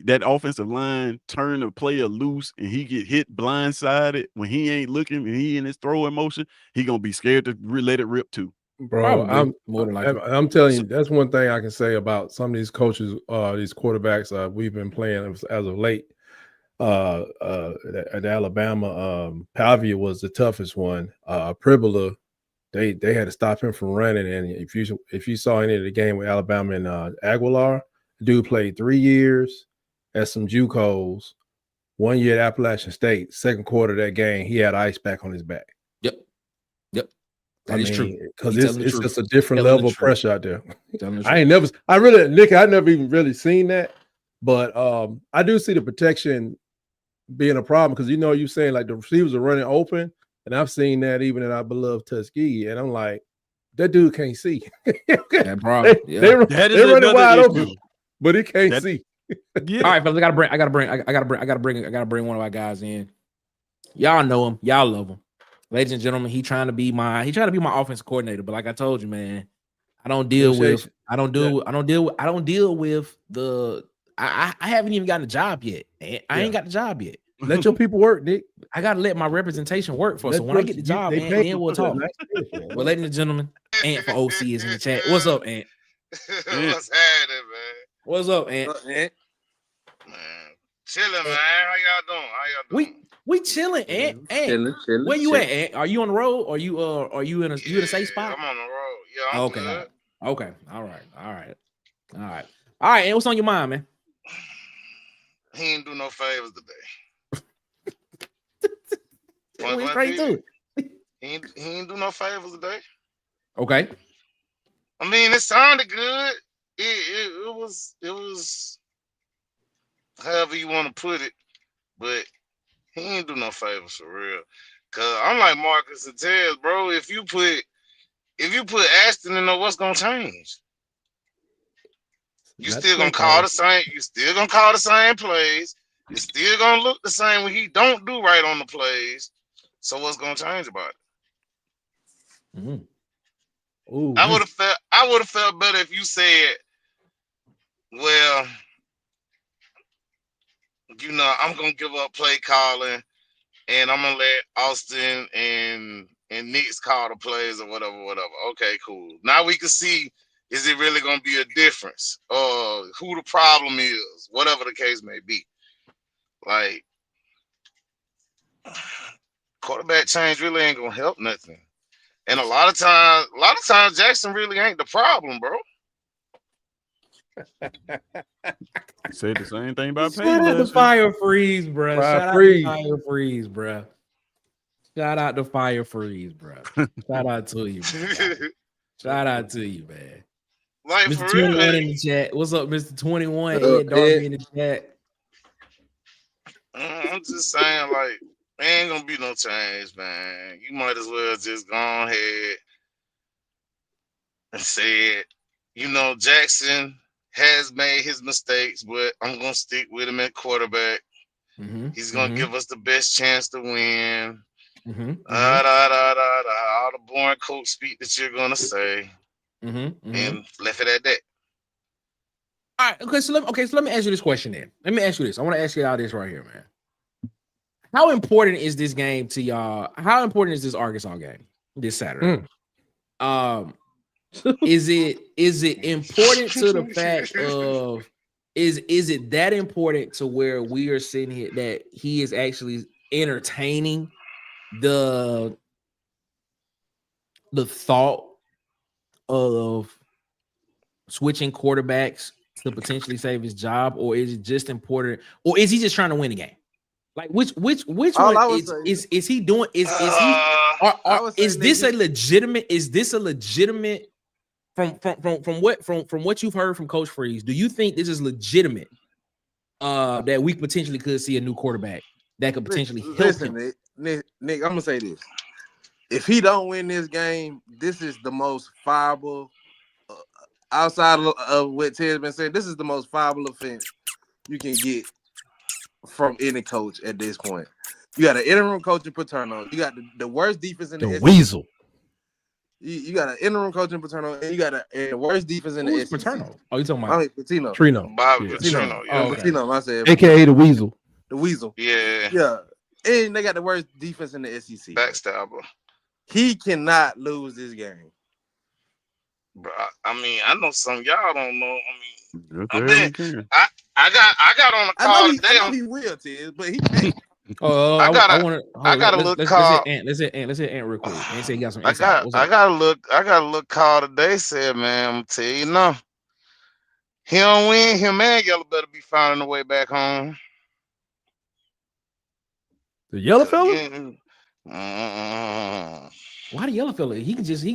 that offensive line turn a player loose and he get hit blindsided when he ain't looking and he in his throwing motion, he gonna be scared to let it rip too. Bro, I'm telling you, that's one thing I can say about some of these coaches, these quarterbacks we've been playing as of late. At Alabama, Pavia was the toughest one. Pribula, they had to stop him from running. And if you saw any of the game with Alabama and Aguilar, the dude played 3 years at some JUCOs, 1 year at Appalachian State. Second quarter of that game, he had ice back on his back. Yep. That is true. Because it's just a different level of pressure out there. I never even really seen that. But I do see the protection being a problem because you're saying like the receivers are running open, and I've seen that even in our beloved Tuskegee, and I'm like, that dude can't see. They're running wide open, but he can't see. Yeah. All right, fellas, I gotta bring one of our guys in. Y'all know him, y'all love him, ladies and gentlemen. He trying to be my offensive coordinator, but like I told you, man, I haven't even gotten a job yet. I ain't got the job yet. Let your people work, Nick. I gotta let my representation work for. So when I get the job, man, then we'll talk. Well, ladies and gentlemen, Ant for OC is in the chat. What's up, Ant? What's happening, man? What's up, Ant? Man, chilling, man. How y'all doing? We chilling, Ant. Chilling. Where you at, Ant? Are you on the road? Or are you in a safe spot? I'm on the road. Yeah, I'm good. Okay. All right. And what's on your mind, man? He ain't do no favors today. Went straight to it. He ain't do no favors today. Okay. I mean, it sounded good. It was however you want to put it, but he ain't do no favors for real. Cause I'm like Marcus and Tez, bro. If you put Ashton in there, what's gonna change? You still gonna call the same. You still gonna call the same plays. You still gonna look the same when he don't do right on the plays. So what's gonna change about it? Mm-hmm. Ooh, I would have felt better if you said, well, I'm gonna give up play calling and I'm gonna let Austin and Knicks call the plays or whatever. Okay, cool. Now we can see, is it really gonna be a difference? Or who the problem is, whatever the case may be. Like, quarterback change really ain't gonna help nothing. And a lot of times Jackson really ain't the problem, bro. Said the same thing about Payne. Shout out to Fire Freeze, bro. Shout out to Fire Freeze, bro. Shout out to Fire Freeze, bro. Shout out to you, bro. Shout out to you, man. Like, Mr. for 21 real, in the chat. What's up, Mr. 21? Ed Darby in the chat. I'm just saying, like, ain't gonna be no change, man. You might as well just go ahead and say it. Jackson has made his mistakes, but I'm gonna stick with him at quarterback. He's gonna give us the best chance to win. All the boring coach speak that you're gonna say, and left it at that. All right. Okay. So let me ask you this question then. Let me ask you this. I want to ask you all this right here, man. How important is this game to y'all? How important is this Arkansas game this Saturday? Is it important to the fact of is it that important to where we are sitting here that he is actually entertaining the thought of switching quarterbacks to potentially save his job, or is it just important, or is he just trying to win the game? Like which All one is he doing? Is this a legitimate from what you've heard from Coach Freeze? Do you think this is legitimate? That we potentially could see a new quarterback that could potentially help him. Nick, I'm gonna say this: if he don't win this game, this is the most fireable. Outside of what Ted's been saying, this is the most fireable offense you can get from any coach at this point. You got an interim coach in Paterno. You got the worst defense in the SEC. Weasel. You got an interim coach in Paterno, and you got the worst defense in the SEC. Paterno? Oh, you talking about Patino? Trino. Bobby Yeah. Petrino. Yeah. Okay. Patino, I said. AKA the Weasel. The Weasel. Yeah. Yeah. And they got the worst defense in the SEC. Backstabber. He cannot lose this game. Bro, I mean, I know some of y'all don't know. I Okay, mean, I got on the call today. I know he will, Ted, but he can't. I got a little call. Let's hit Ant real quick. Ant said he got some I insight. got a little call today. Said, man, I'm gonna tell you now. He don't win. Him and Yellow better be finding a way back home. The yellow fella? Why the yellow fella? He can just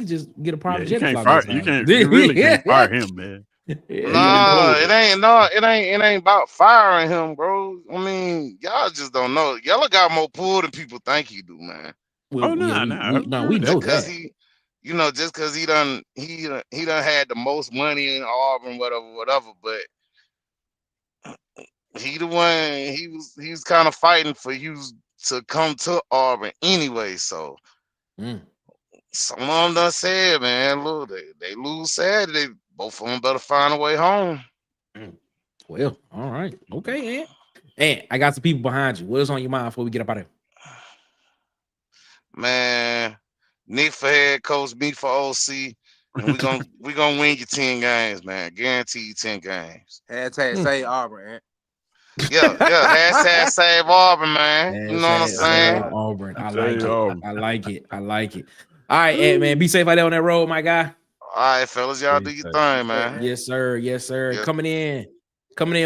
get a private jet. You really can't fire him, man. It ain't about firing him, bro. I mean, y'all just don't know. Yellow got more pull than people think he do, man. We know that. Just because he done had the most money in Auburn, whatever. But he the one. He was kind of fighting for you to come to Auburn anyway. So some of them done said, man, look, they lose Saturday. Both of them better find a way home. Well, all right. Okay, Ant, I got some people behind you. What's on your mind before we get up out of here? Man, Nick for head coach, me for OC. And we gonna win you 10 games, man. Guarantee you 10 games. Hashtag say Auburn, Ant. Yeah. Hashtag save Auburn, man. Man, you know what I'm saying? Auburn. I like it. All right, Ant, man. Be safe out there on that road, my guy. All right, fellas, y'all do your thing, man. Yes, sir. Yeah. Coming in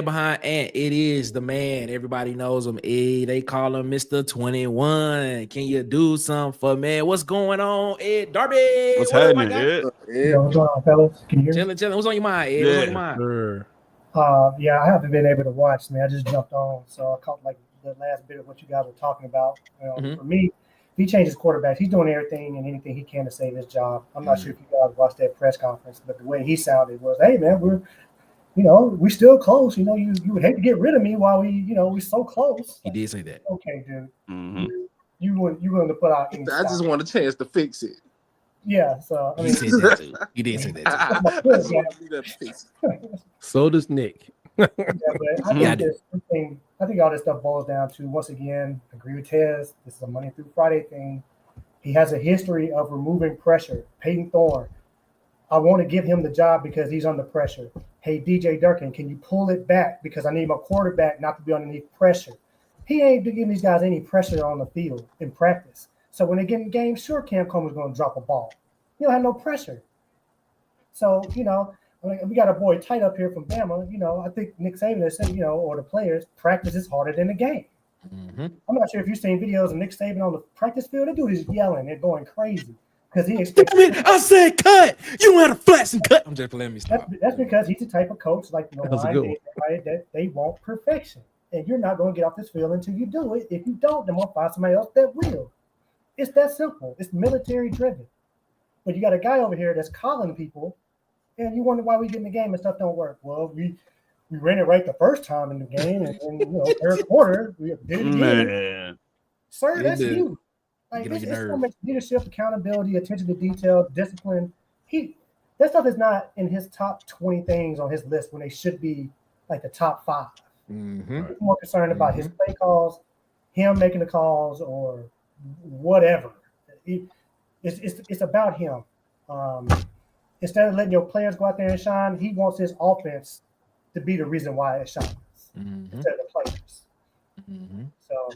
behind Ant, it is the man. Everybody knows him. They call him Mr. 21. Can you do something for me? What's going on, Ed Darby? What's happening, Ed? Yeah, what's going on, fellas? Can you hear me? Chilling. What's on your mind, Ed? What's on your mind? Sure. Yeah, I haven't been able to watch. I just jumped on, so I caught like the last bit of what you guys were talking about. For me, if he changes quarterbacks, he's doing everything and anything he can to save his job. I'm not sure if you guys watched that press conference, but the way he sounded was, "Hey, man, we're still close. You would hate to get rid of me while we're so close." He did say that. Okay, dude. Mm-hmm. You willing to put out? I just want a chance to fix it. Yeah, so I mean, he did say that too. So does Nick. Yeah, but I think all this stuff boils down to, once again, agree with Tez. This is a Monday through Friday thing. He has a history of removing pressure. Peyton Thorne, I want to give him the job because he's under pressure. Hey, DJ Durkin, can you pull it back because I need my quarterback not to be underneath pressure? He ain't giving these guys any pressure on the field in practice. So when they get in games, sure, Cam Coleman's going to drop a ball. You don't have no pressure. So, we got a boy tight up here from Bama. I think Nick Saban has said, or the players, practice is harder than the game. Mm-hmm. I'm not sure if you've seen videos of Nick Saban on the practice field. That dude is yelling and going crazy because he expects. I said cut. You don't have to flash and cut. I'm just letting me stop. That's because he's the type of coach like that they want perfection. and you're not going to get off this field until you do it. If you don't, then we'll find somebody else that will. It's that simple. It's military driven. But you got a guy over here that's calling people, and you wonder why we get in the game and stuff don't work. Well, we ran it right the first time in the game, and then third quarter we did it again. Man, Sir, that's you. Like it's so much leadership, accountability, attention to detail, discipline. That stuff is not in his top 20 things on his list when they should be like the top 5. Mm-hmm. He's more concerned about his play calls, him making the calls, or whatever. It's about him. Instead of letting your players go out there and shine, he wants his offense to be the reason why it shines instead of the players. Mm-hmm. So,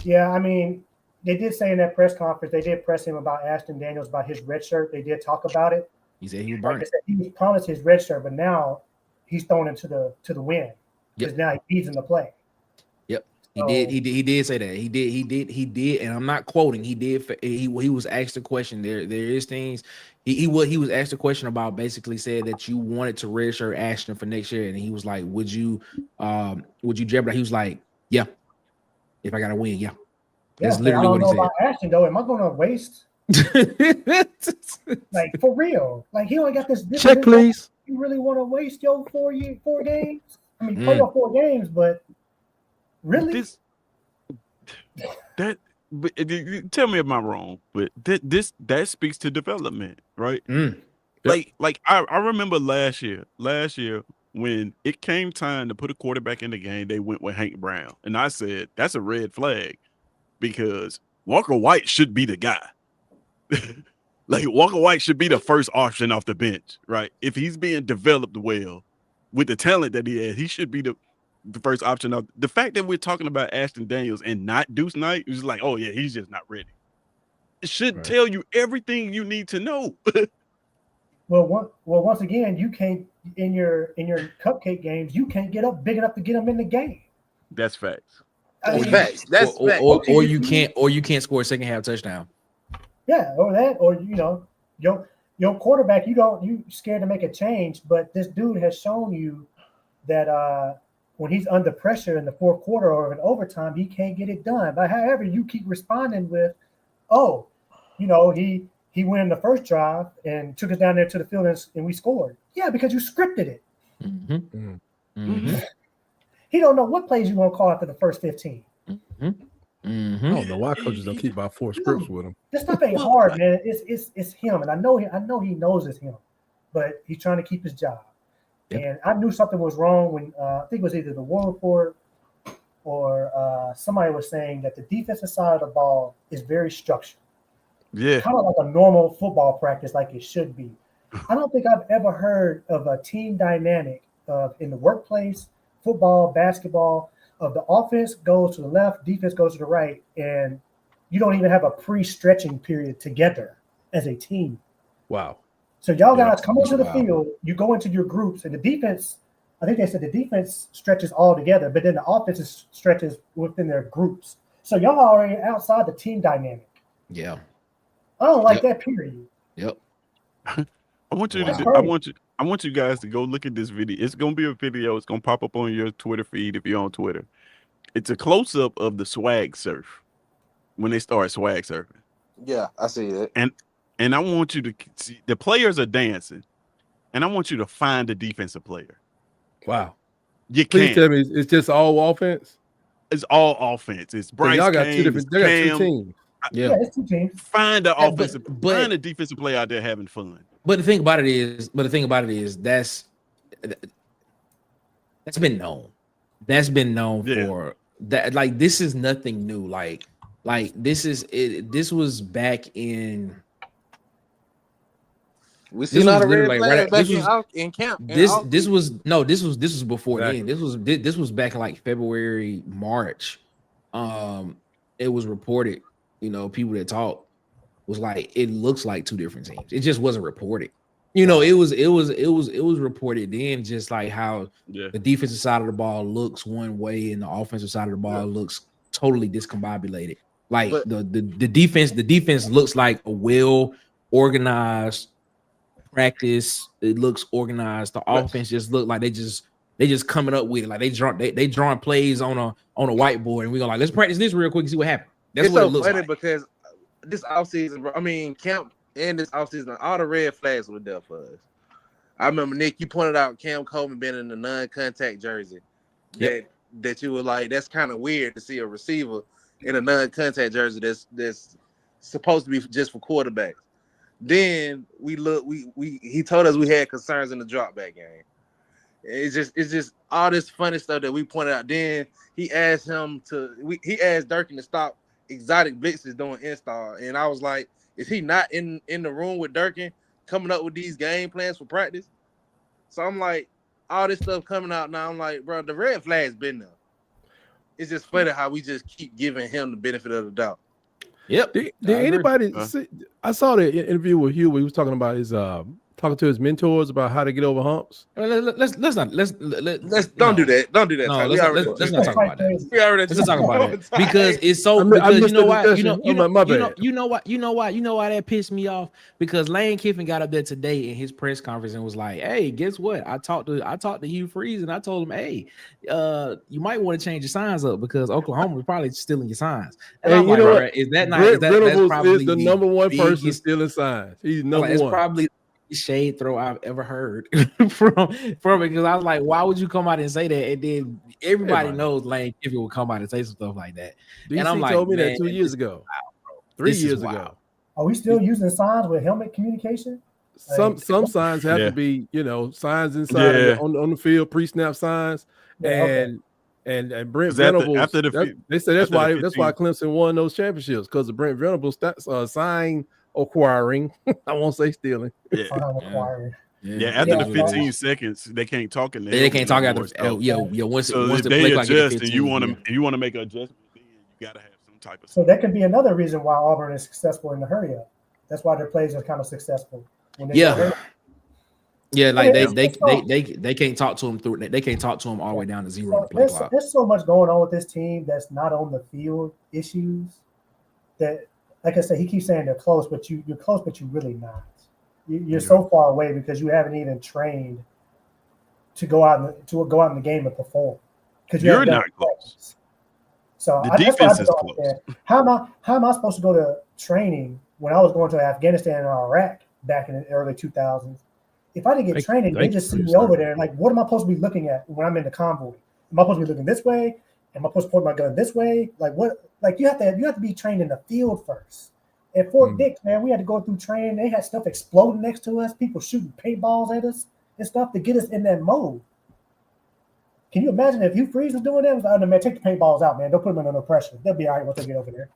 yeah, I mean, they did say in that press conference, they did press him about Ashton Daniels, about his red shirt. They did talk about it. He said he would burn it. He was promised his red shirt, but now he's thrown into the wind because now he needs him to play. Yep, he did say that. He did, and I'm not quoting. He did. He was asked a question. There is things. He was asked a question about, basically said that you wanted to redshirt Ashton for next year, and he was like, would you jeopardize? He was like, yeah, if I gotta win, yeah. That's literally what he said. About Ashton though, am I going to waste? Like for real, like he only got this check, please. You really want to waste your 4 games? I mean, play your 4 games, but really, tell me if I'm wrong, but that speaks to development, right? Like I remember last year when it came time to put a quarterback in the game, they went with Hank Brown, and I said that's a red flag because Walker White should be the guy. Like Walker White should be the first option off the bench, right? If he's being developed well with the talent that he has, he should be the first option. Of the fact that we're talking about Ashton Daniels and not Deuce Knight is like, oh yeah, he's just not ready. It should tell you everything you need to know. Well, once again, you can't in your cupcake games, you can't get up big enough to get them in the game. That's facts. Facts. That's facts. Or you can't score a second half touchdown. Yeah, or that, or your quarterback, you scared to make a change, but this dude has shown you that when he's under pressure in the fourth quarter or in overtime, he can't get it done. But however, you keep responding with, he went in the first drive and took us down there to the field and we scored. Yeah, because you scripted it. Mm-hmm. Mm-hmm. He don't know what plays you're gonna call after the first 15. Mm-hmm. Mm-hmm. I don't know why coaches don't keep about 4 scripts with him. This stuff ain't hard, man. It's him, and I know he knows it's him, but he's trying to keep his job. Yep. And I knew something was wrong when I think it was either the War Report or somebody was saying that the defensive side of the ball is very structured. Yeah, kind of like a normal football practice, like it should be. I don't think I've ever heard of a team dynamic in the workplace, football, basketball, of the offense goes to the left, defense goes to the right, and you don't even have a pre-stretching period together as a team. Wow. So y'all guys come onto the field, you go into your groups, and the defense, I think they said the defense stretches all together, but then the offense stretches within their groups. So y'all are already outside the team dynamic. Yeah. I don't like that period. Yep. I want you guys to go look at this video. It's gonna be a video. It's gonna pop up on your Twitter feed if you're on Twitter. It's a close-up of the swag surf when they start swag surfing. Yeah, I see it. And I want you to see the players are dancing, and I want you to find the defensive player. Wow. You Please can't. tell me it's just all offense? It's all offense. It's Bryce. Y'all got Kane, two teams. Yeah, it's 2 teams. Find the offensive, find a defensive player out there having fun. But the thing about it is, that's been known. That's been known for that. Like, this is nothing new. Like this is it. This was back in. We see a lot of red flags back in camp. This was before then. This was back in like February, March. It was reported. People that talk was like, it looks like 2 different teams. It just wasn't reported. It was reported then, just like how the defensive side of the ball looks one way and the offensive side of the ball looks totally discombobulated. Like the defense looks like a well organized practice. It looks organized. The offense just looked like they just They just coming up with it. Like they drawing plays on a whiteboard, and we go like, let's practice this real quick and see what happens. That's it's what so it looks funny like. because this offseason, bro. I mean, camp and this offseason, all the red flags were there for us. I remember, Nick, you pointed out Cam Coleman being in the non-contact jersey. That you were like, that's kind of weird to see a receiver in a non-contact jersey that's supposed to be just for quarterbacks. Then he told us we had concerns in the drop back game. It's just all this funny stuff that we pointed out. Then he asked Durkin to stop exotic blitzes doing install, and I was like, is he not in the room with Durkin coming up with these game plans for practice? So I'm like, all this stuff coming out now. I'm like, bro, the red flag's been there. It's just funny how we just keep giving him the benefit of the doubt. Yep. Did anybody see? I saw the interview with Hugh where he was talking about his talking to his mentors about how to get over humps. Let's don't do that. Don't do that. No, let's not talk about that. Let's not talk about it because it's so. Because you know why? You know why that pissed me off? Because Lane Kiffin got up there today in his press conference and was like, "Hey, guess what? I talked to Hugh Freeze and I told him, hey, you might want to change your signs up because Oklahoma is probably stealing your signs." And I'm like, bro, is that not? That's probably the number one person stealing signs. He's number one. It's probably shade throw I've ever heard from it, because I was like, why would you come out and say that? And then everybody knows Lane Kiffin will come out and say some stuff like that. DC and I'm like, told me that 2 years ago, 3 years ago. Are we still using signs with helmet communication? Some signs have to be, signs inside on the field, pre-snap signs, and Brent Venables. They said that's why Clemson won those championships, because of Brent Venables sign acquiring. I won't say stealing. After the 15 seconds, they can't talk in there. They can't talk after. Once they adjust, and you want to make an adjustment, then you got to have some type of. So that could be another reason why Auburn is successful in the hurry up. That's why their plays are kind of successful. Like they can't talk to him through. They can't talk to him all the way down to zero. So there's so much going on with this team that's not on the field issues that. Like I said, he keeps saying they're close, but you're close, but you're really not. You're so far away because you haven't even trained to go out in the game and perform. Because you're not close. So the defense is close. How am I supposed to go to training when I was going to Afghanistan and Iraq back in the early 2000s? If I didn't get training, they just see me over there. Like, what am I supposed to be looking at when I'm in the convoy? Am I supposed to be looking this way? Am I supposed to point my gun this way? Like what? Like you have to be trained in the field first. At Fort Dix, man, we had to go through training. They had stuff exploding next to us, people shooting paintballs at us and stuff to get us in that mode. Can you imagine if Hugh Freeze was doing that? It was like, oh, no, man, take the paintballs out, man. Don't put them under no pressure. They'll be all right once they get over there.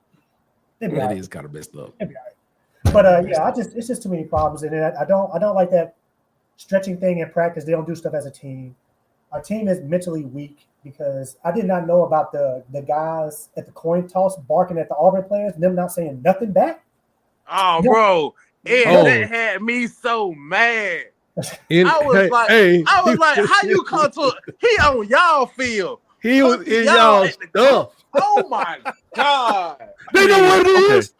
That is kind of messed up. They'll be all right. But it's just too many problems, and I don't like that stretching thing in practice. They don't do stuff as a team. Our team is mentally weak. Because I did not know about the guys at the coin toss barking at the Auburn players and them not saying nothing back. Oh, bro. That had me so mad. I was like, how you come to he on y'all field? He was in y'all stuff. Oh my God. They know what it is.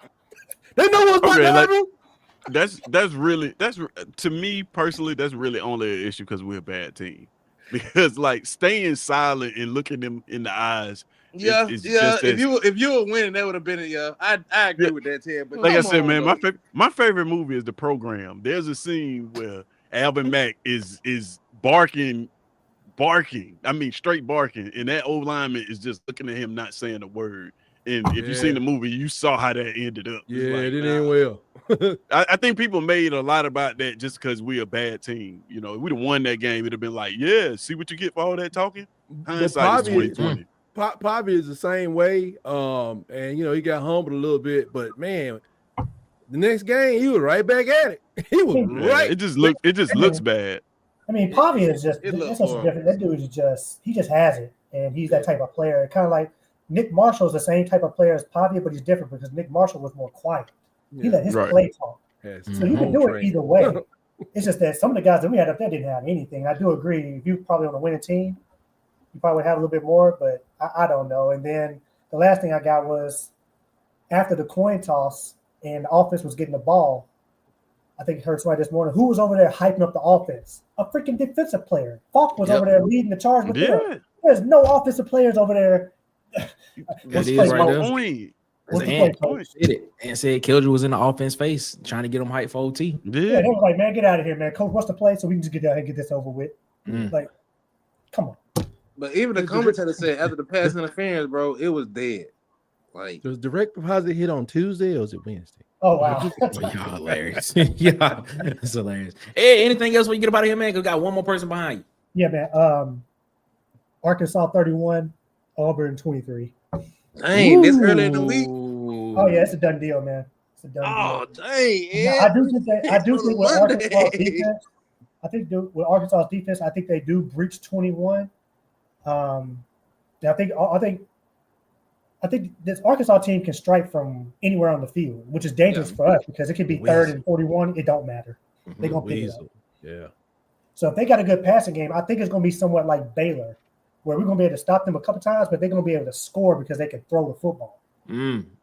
They know what's about to happen. That's to me personally, that's really only an issue because we're a bad team. Because like staying silent and looking them in the eyes. If you were winning, that would have been it. I agree with that, Ted. But like I said, man, my favorite movie is The Program. There's a scene where Alvin Mack is barking. I mean, straight barking, and that old lineman is just looking at him, not saying a word. And if you've seen the movie, you saw how that ended up. Yeah, it didn't end well. I think people made a lot about that just because we're a bad team. If we'd have won that game, it'd have been like, yeah, see what you get for all that talking? Hindsight is 2020. Poppy is the same way. And he got humbled a little bit, but man, the next game he was right back at it. He was right. It just looks bad. I mean, Poppy is just different. That dude is he just has it, and he's that type of player. Kind of like Nick Marshall is the same type of player as Poppy, but he's different because Nick Marshall was more quiet. He let his play talk. So you can do it either way. It's just that some of the guys that we had up there didn't have anything. I do agree. If you probably on a winning team, you probably would have a little bit more, but I don't know. And then the last thing I got was after the coin toss and the offense was getting the ball, I think I heard somebody this morning who was over there hyping up the offense. A freaking defensive player. Falk was over there leading the charge with them. There's no offensive players over there. That is right there. Point. What's the play, coach? And said Killjoy was in the offense face, trying to get him hyped for OT. Yeah, they were like, man, get out of here, man. Coach, what's the play? So we can just get down here and get this over with. Like, come on. But even the commentator said after the pass interference, bro, it was dead. Like, was direct deposit hit on Tuesday or was it Wednesday? Oh wow, y'all hilarious. Yeah, it's hilarious. Hey, anything else when you get about here, man? Cause we got one more person behind you. Yeah, man. Arkansas 31, Auburn 23. Dang, this early in the week. Oh yeah, it's a done deal, man. It's a done deal. Dang. Yeah, I do think with Arkansas defense, with Arkansas's defense, I think they do breach 21. I think this Arkansas team can strike from anywhere on the field, which is dangerous for us because it could be 3rd and 41. It don't matter. They're gonna pick it up. Yeah. So if they got a good passing game, I think it's gonna be somewhat like Baylor, where we're gonna be able to stop them a couple times, but they're gonna be able to score because they can throw the football.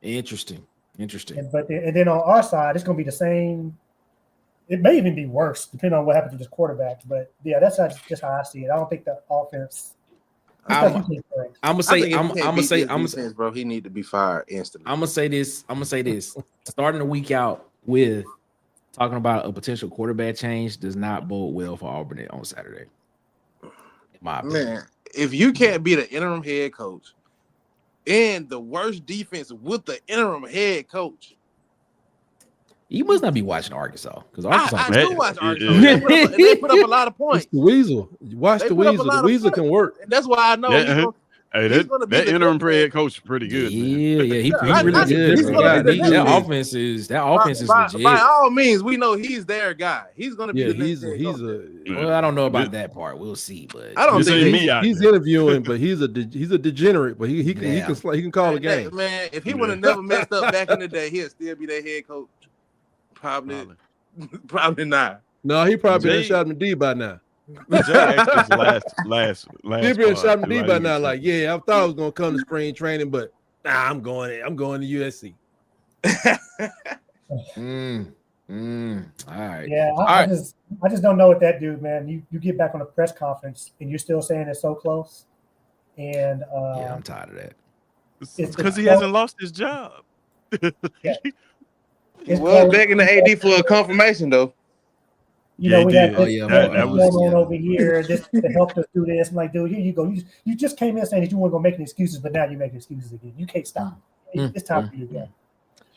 Interesting. And then on our side, it's gonna be the same. It may even be worse, depending on what happens to this quarterback. But yeah, that's just how I see it. I don't think the offense. I'm gonna say, bro, he need to be fired instantly. I'm gonna say this. Starting the week out with talking about a potential quarterback change does not bode well for Auburn on Saturday. In my opinion. Man, if you can't be the interim head coach and the worst defense with the interim head coach, you must not be watching Arkansas because Arkansas. I do watch Arkansas. They put up a lot of points. It's the Weasel. You watch the Weasel. The Weasel can work. And that's why I know. That interim head coach is pretty good. Yeah, he really good. That offense is legit. By all means, we know he's their guy. He's gonna be. Well, I don't know about that part. We'll see, but I don't think he's interviewing, but he's a degenerate. But he can call a game. Man, if he would have never messed up back in the day, he'll still be their head coach. Probably not. No, he probably been shot him D by now. last. He been shot him D by now. Like, yeah, I thought I was gonna come to spring training, but I'm going to USC. All right. Yeah, I just don't know what that dude, man. You get back on a press conference and you're still saying it's so close. And yeah, I'm tired of that. It's because he hasn't lost his job. Yeah. Well, begging the AD for a confirmation though. We have this going on over here just to help us do this. I'm like, dude, here you go. You just came in saying that you weren't gonna make any excuses, but now you're making excuses again. You can't stop. It's time for you to go.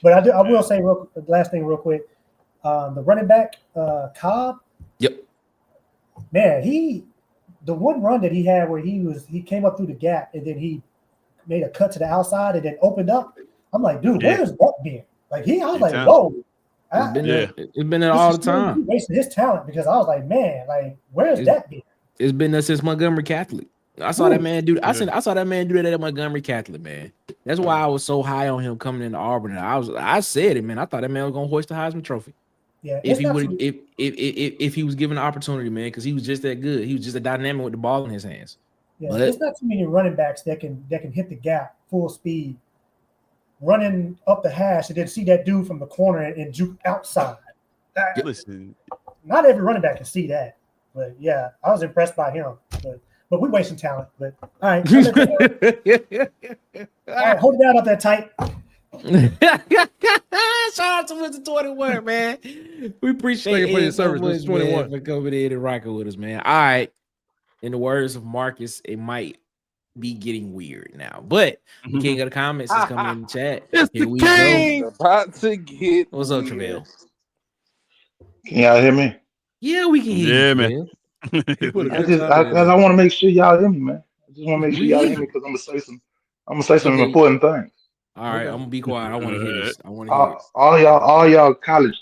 But I will say the last thing real quick. The running back, Cobb. Yep. Man, the one run that he had where he came up through the gap and then he made a cut to the outside and then opened up. I'm like, dude, where's that been? Like I was like, whoa. It's been there all the time. Wasting his talent because I was like, man, like, where's that been? It's been there since Montgomery Catholic. I saw that man do. I saw that man do that at Montgomery Catholic, man. That's why I was so high on him coming into Auburn. I said it, man. I thought that man was gonna hoist the Heisman Trophy. Yeah, if he was given the opportunity, man, because he was just that good. He was just a dynamic with the ball in his hands. Yeah, there's not too many running backs that can hit the gap full speed, running up the hash, and then see that dude from the corner and juke outside. Listen, not every running back can see that, but yeah, I was impressed by him. But we wasting talent. But all right, all right, hold it down up there tight. Shout out to Mr. 21, man. We appreciate it. For your service, Mr. 21, for coming in and rocking with us, man. All right. In the words of Marcus, it might be getting weird now, but we can't get the comments that's coming in the chat. Here we go. About to get. What's up, Travell? Can y'all hear me? Yeah, we can hear you, man. I want to make sure y'all hear me, man. I just want to make sure y'all hear me because I'm gonna say some important things. All right, I'm gonna be quiet. I want to hear this. I want to hear this. All y'all college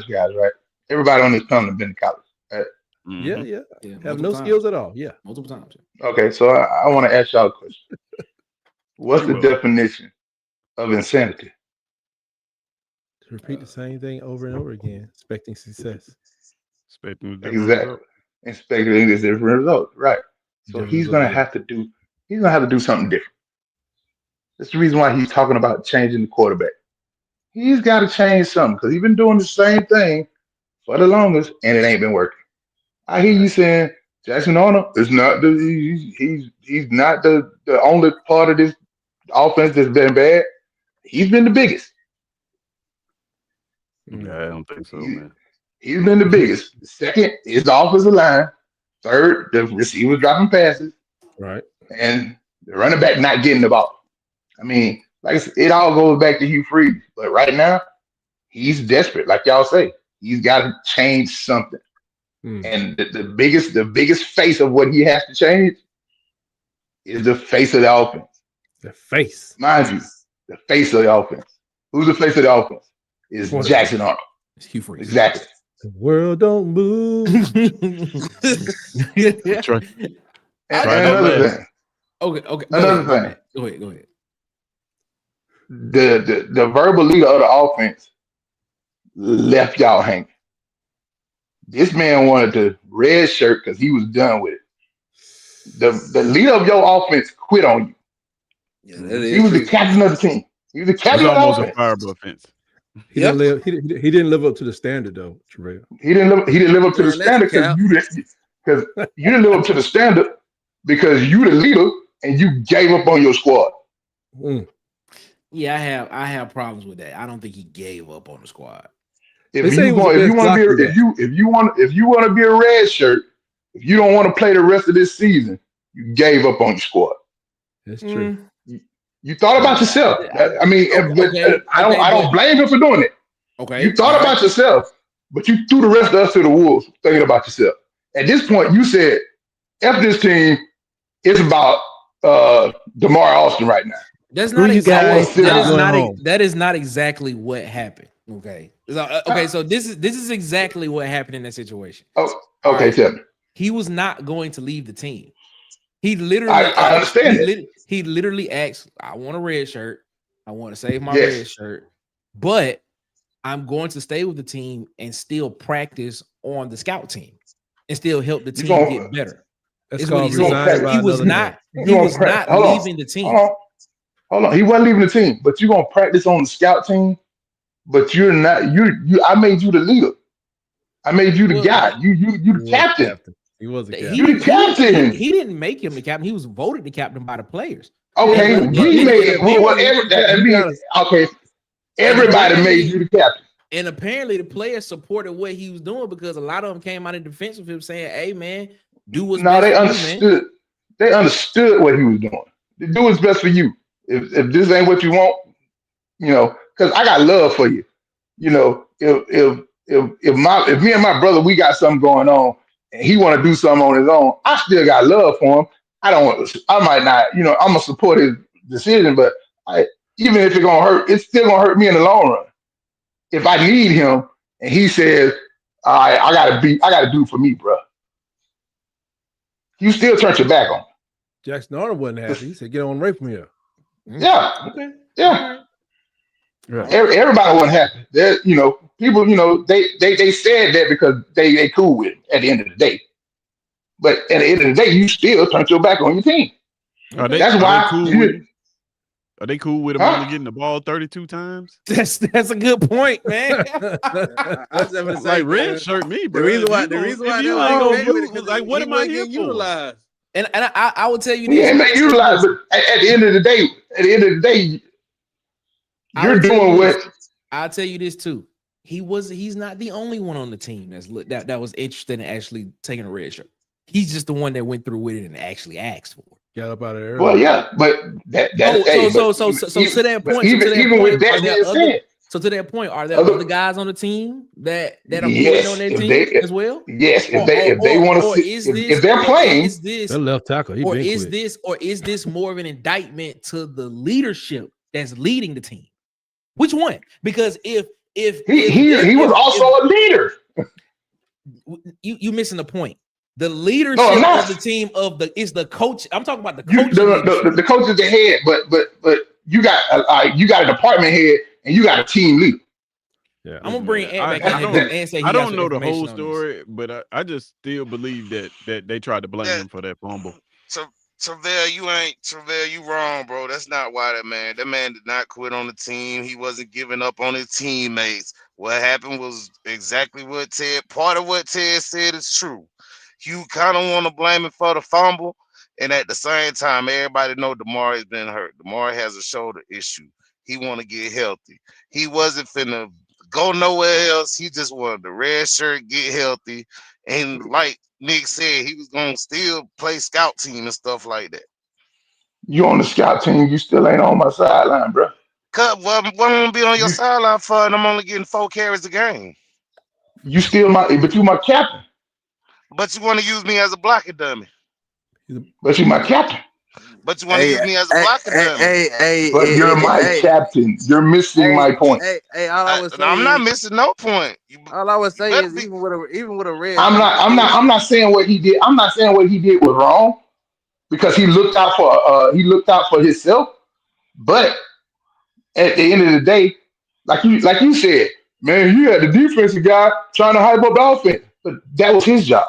guys, right? Everybody on this panel has been to college, right? Yeah. Have no skills at all. Yeah, multiple times. Okay, so I want to ask y'all a question. What's the definition of insanity? To repeat the same thing over and over again, expecting success. Expecting this different result, right? So he's gonna have to do something different. That's the reason why he's talking about changing the quarterback. He's got to change something because he's been doing the same thing for the longest, and it ain't been working. I hear you saying Jackson Arnold is not he's not the only part of this offense that's been bad. He's been the biggest. Yeah, I don't think so, man. He's been the biggest. Second is the offensive line. Third, the receivers dropping passes. Right. And the running back not getting the ball. I mean, like I said, it all goes back to Hugh Freeze. But right now, he's desperate. Like y'all say, he's got to change something. And the biggest face of what he has to change is the face of the offense. The face. Mind you, the face of the offense. Who's the face of the offense? Is Jackson Arnold. It's Hugh Freeze. Exactly. The world don't move. Another thing. Okay. Another thing. Go ahead. The verbal leader of the offense left y'all hanging. This man wanted the red shirt because he was done with it. The leader of your offense quit on you. Yeah, he was the captain of the team. He was the captain of the offense. It's almost a offense. He didn't live up to the standard though, Terrell. He didn't live up to the standard because you didn't live up to the standard because you the leader and you gave up on your squad. Yeah, I have problems with that. I don't think he gave up on the squad. If you want to be a red shirt, if you don't want to play the rest of this season, you gave up on your squad. That's true. You thought about yourself. I mean, I don't blame him for doing it. Okay. You thought about yourself, but you threw the rest of us to the wolves thinking about yourself. At this point, you said, F this team, it's about DeMar Austin right now. That's not exactly that is not exactly what happened. Okay. So this is exactly what happened in that situation. Oh, okay, tell me. He was not going to leave the team. He literally I understand that. He literally asked, I want a red shirt. I want to save my red shirt, but I'm going to stay with the team and still practice on the scout team and still help the team get better. That's what he said. He was not leaving the team. Hold on. He wasn't leaving the team, but you're gonna practice on the scout team, but you're not I made you the leader. I made you the guy. You the captain. He was the captain. You the captain. He didn't make him the captain. He was voted the captain by the players. Okay, he made it. Okay, everybody made you the captain. And apparently the players supported what he was doing because a lot of them came out in defense of him saying, "Hey man, do what's best they for understood. you, man." They understood what he was doing. Do what's best for you. If this ain't what you want, because I got love for you. If me and my brother we got something going on and he want to do something on his own, I still got love for him. I might not, I'm gonna support his decision, but even if it's gonna hurt, it's still gonna hurt me in the long run. If I need him and he says, "All right, I gotta do for me, bro," you still turn your back on him. Jackson Arnold wasn't happy. He said, "Get on right from here." Yeah. Okay. Yeah. Right. Everybody wasn't happy. People, they said that because they cool with him at the end of the day. But at the end of the day, you still turned your back on your team. That's why. Are they cool with him only getting the ball 32 times? That's a good point, man. Like red shirt me, bro. The reason why you like, what am I here for? Utilized. And I will tell you this. Yeah, they utilize, but at the end of the day, you're doing what. I'll tell you this too. He's not the only one on the team that was interested in actually taking a red shirt. He's just the one that went through with it and actually asked for it. Got up out of there. Well, yeah, but to that point, even with that being said. So to that point, are there other guys on the team that are moving on their team as well? Yes, if they want to see, if they're playing, the left tackle. Is this more of an indictment to the leadership that's leading the team? Which one? Because if he was also a leader, you missing the point. The leadership of the team is the coach. I'm talking about the coach. The coach is the head, but you got a department head and you got a team leader. Yeah, I'm gonna bring Ant back and say I don't know the whole story, but I just still believe that they tried to blame him for that fumble. Travell, you wrong, bro. That's not why that man did not quit on the team. He wasn't giving up on his teammates. What happened was exactly what Ted. Part of what Ted said is true. You kind of want to blame him for the fumble, and at the same time, everybody know Damar has been hurt. Damar has a shoulder issue. He want to get healthy. He wasn't finna go nowhere else. He just wanted the red shirt, get healthy, and like Nick said, he was gonna still play scout team and stuff like that. You on the scout team, you still ain't on my sideline, bro. Cut. What I'm gonna be on your You sideline for, and I'm only getting 4 carries a game. you still but you my captain. But you want to use me as a blocking dummy. But you my captain. But you want to use me as a blocking dummy. But you're my captain. You're missing my point. All I would say I'm not missing no point. all I would You say better is be. even with a red I'm shirt, not. I'm not. I'm not saying what he did. I'm not saying what he did was wrong because he looked out for himself. But at the end of the day, like you said, man, you had the defensive guy trying to hype up the offense, but that was his job.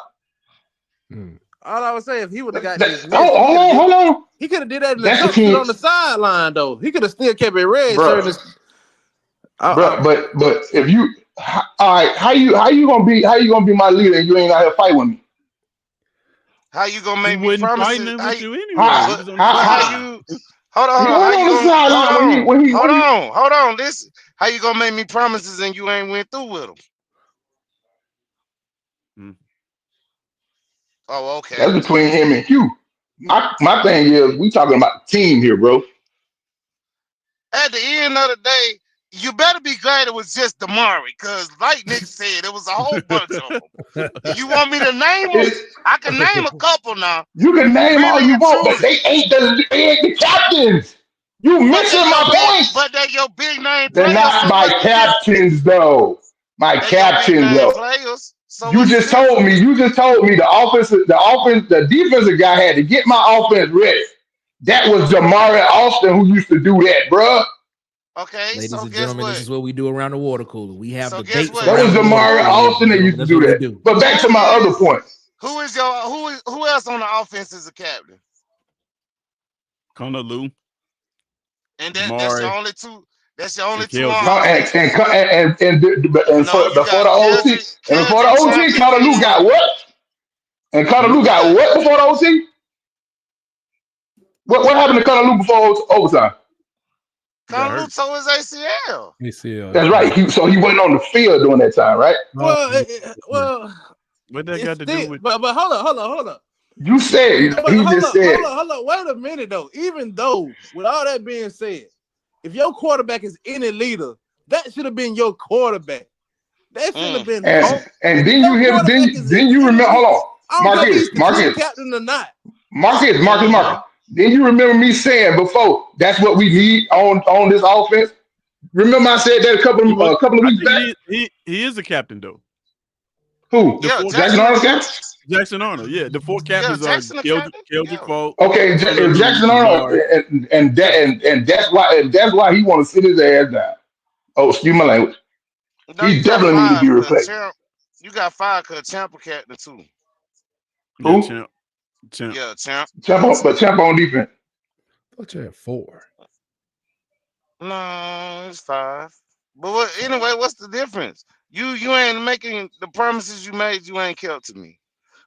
all I would say if he would have got dismissed, Hold on. he could have did that in the That's the tuck shit team, on the sideline though. He could have still kept it red bro. shirt. But if you, all right, how you gonna be my leader and you ain't out here fight with me? How you gonna He make me wasn't promises? fighting with you anyway. He How was on the But how sideline. you? Hold he on. How wasn't you on the gonna? sideline Hold on. Listen. How you gonna make me promises and you ain't went through with them? Oh, okay. That's between him and Hugh. My thing is, we talking about the team here, bro. At the end of the day, you better be glad it was just Damari, because like Nick said, it was a whole bunch of them. You want me to name them? It's, I can name a couple now. you can name all Really you and want, but truly. they ain't the captains. You But missing my points. they your big name They're players. not So my what's the difference? captains, though. My They your big captains, name though. players. So You what's the just told me. difference? You just told me the defensive guy had to get my offense ready. That was Jamari Austin who used to do that, bruh. Okay, Ladies so and guess gentlemen, this what? is what we do around the water cooler. We have So guess debates what? That was around the water Jamari cooler, ladies Austin and that used gentlemen. to That's do what we that. do. But back to my other point. Who is your who else on the offense is a captain? Connor Lou, And that's your Damari, only two. That's your only and two on Keldrick. And offense. No, you before the got OT, and before the Keldrick, OT, Champion Connor Lou King. got what? And Connor Lou You got got what before the OT? What happened to Connor Lou before overtime? He got Carlos hurt. tore his ACL. That's right. So he wasn't on the field during that time, right? Well, What that it's got to do still, with? but hold up. You said But he just said it. hold up. Wait a minute though. Even though, with all that being said, if your quarterback is any leader, that should have been your quarterback. That should have been home. And If then your you hear quarterback is then you any remember. Hold leader, on, I don't care if he's the team Marcus. captain or not. Marcus. Then you remember me saying before that's what we need on this offense. Remember I said that a couple of I weeks think back. he is a captain though. Who? The four Jackson Arnold captain? Jackson Arnold. Yeah, the four captains are Jackson the captain. Keldrick Falk. Okay, if Jackson Arnold and that's why he want to sit his ass down. Oh, excuse my language. No, He you got definitely need to be five because replaced. You got five because Champ captain too. Yeah, Who? Champ. Yeah, Champ. But Champ on defense. I thought you had 4. No, it's five. But anyway, what's the difference? You ain't making the promises you made. You ain't kept to me.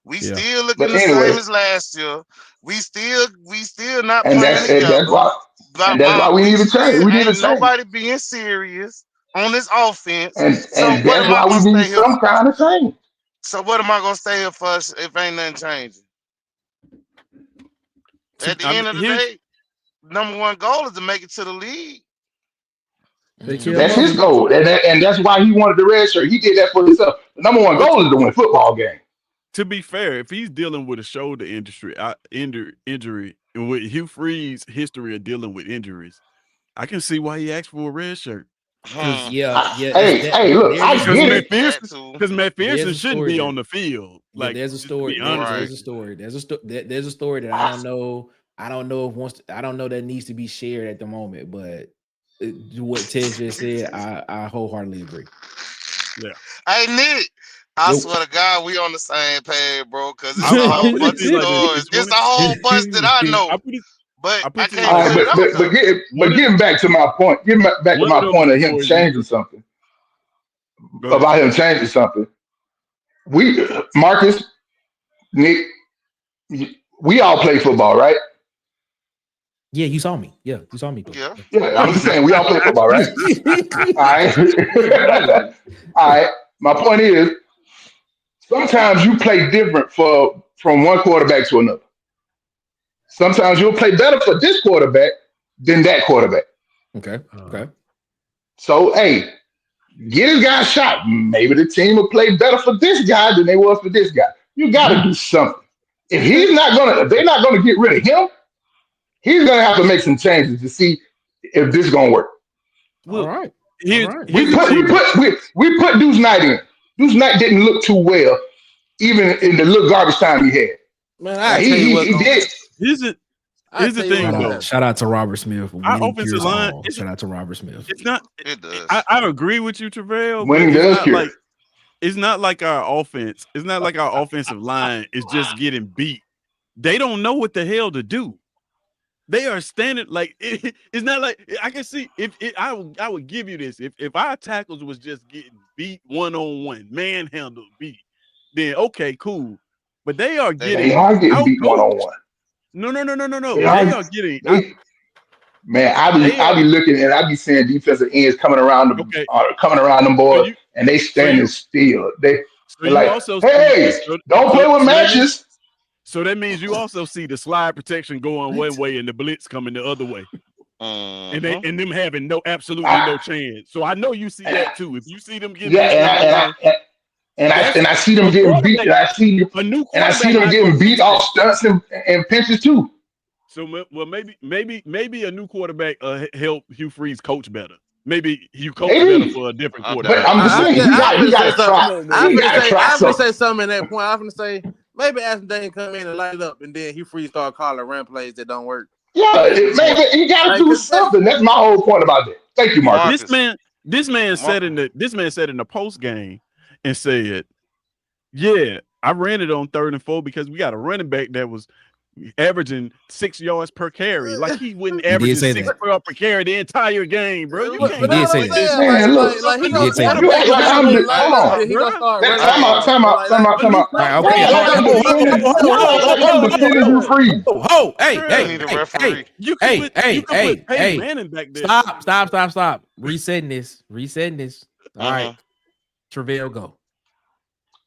We Yeah. still But looking the anyway, same as last year. We still not and playing that's together. why we We need to change. still We need to ain't change. nobody being serious on this offense. So And what that's am I why we gonna need stay here? some kind of change. So what am I gonna stay here for if ain't nothing changing? At the end of the day, number one goal is to make it to the league. Take care of That's his mother. goal, and that's why he wanted the red shirt. He did that for himself. The number one goal is to win football game. To be fair, if he's dealing with a shoulder injury, and with Hugh Freeze' history of dealing with injuries, I can see why he asked for a red shirt. Hey, look, I get it. Because Matt Pearson shouldn't be on the field. Like, there's a story. There's a story. There's a story that I don't know. I don't know that needs to be shared at the moment, but what Ted just said, I wholeheartedly agree. Yeah. Hey Nick, I swear to God, we on the same page, bro. Because it's a whole bunch of stories. It's a whole bunch that I know, but I can't put it out there. But getting back to my point, of him changing something. about him changing something. Marcus, Nick, we all play football, right? Yeah, you saw me. Yeah, you saw me. Yeah. Yeah, I'm just saying we all play football, right? All right. All right. My point is, sometimes you play different from one quarterback to another. Sometimes you'll play better for this quarterback than that quarterback. Okay. Okay. So, hey, get this guy a shot. Maybe the team will play better for this guy than they was for this guy. You got to do something. If they're not gonna get rid of him. He's gonna have to make some changes to see if this is gonna work. Well, All right. Here's We the thing. put Deuce Knight in. Deuce Knight didn't look too well, even in the little garbage time he had. Man, Now, I tell you what, he did. Here's the thing, though. Shout out to Robert Smith. Our offensive line. Shout out to Robert Smith. It's not. It does. I agree with you, Travell. Winning But does it's cure. not like it's not like our offense. It's not like our offensive line is just getting beat. They don't know what the hell to do. They are standing like it's not like I can see if I would give you this if our tackles was just getting beat 1-on-1, manhandled, beat, then okay, cool. But they are getting beat 1-on-1. No. They are getting. Man, I be looking and I be seeing defensive ends coming around them boys, and they standing still. They're like, hey, don't play with matches. So that means you also see the slide protection going one way and the blitz coming the other way, and them having absolutely no chance. So I know you see that too. If you see them getting I see them getting beat, and I see them getting beat off stunts and pinches too. So maybe a new quarterback help Hugh Freeze coach better. Maybe you coach better for a different quarterback. But I'm just saying, he got to try. I'm gonna say something in that point. I'm gonna say maybe Ashton Dane come in and light it up, and then Hugh Freeze start calling run plays that don't work. Yeah, maybe he got to do something. That's my whole point about that. Thank you, Marcus. This man said in the post game and said, "Yeah, I ran it on 3rd and 4 because we got a running back that was averaging 6 yards per carry. Like he wouldn't average 6 yards per carry the entire game, bro. You can't. He did say that. Man, look, Like he did say that. you act like I'm the Time out. Oh, hey. You can put Peyton Manning back there. Stop. Resetting this. All right. Travell, go.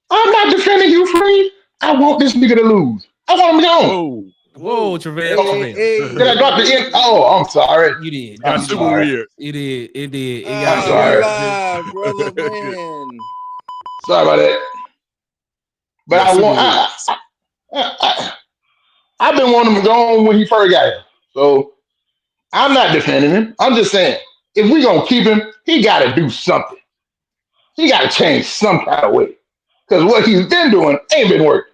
I'm not defending you, Freeze. I want this nigga to lose. I want him gone. Whoa, Travell. Did I drop the end? Oh, I'm sorry. You did. Got super weird. It did. It I'm sorry. brother, man. Sorry about that. But I've been wanting him to go on when he first got here. So I'm not defending him. I'm just saying, if we're going to keep him, he got to do something. He got to change some kind of way. Because what he's been doing ain't been working.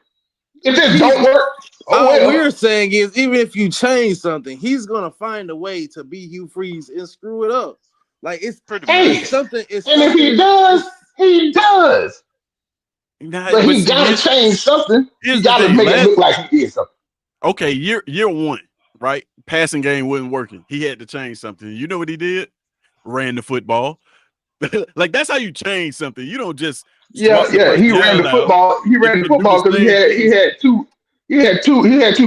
If this don't work, what we're saying is, even if you change something, he's gonna find a way to be Hugh Freeze and screw it up. Like it's pretty much something. And if he does, he does. But he got to change something. He got to make it look like he did something. Okay, year one, right? Passing game wasn't working. He had to change something. You know what he did? Ran the football. Like that's how you change something. You don't just He ran the football. He ran the football because he had two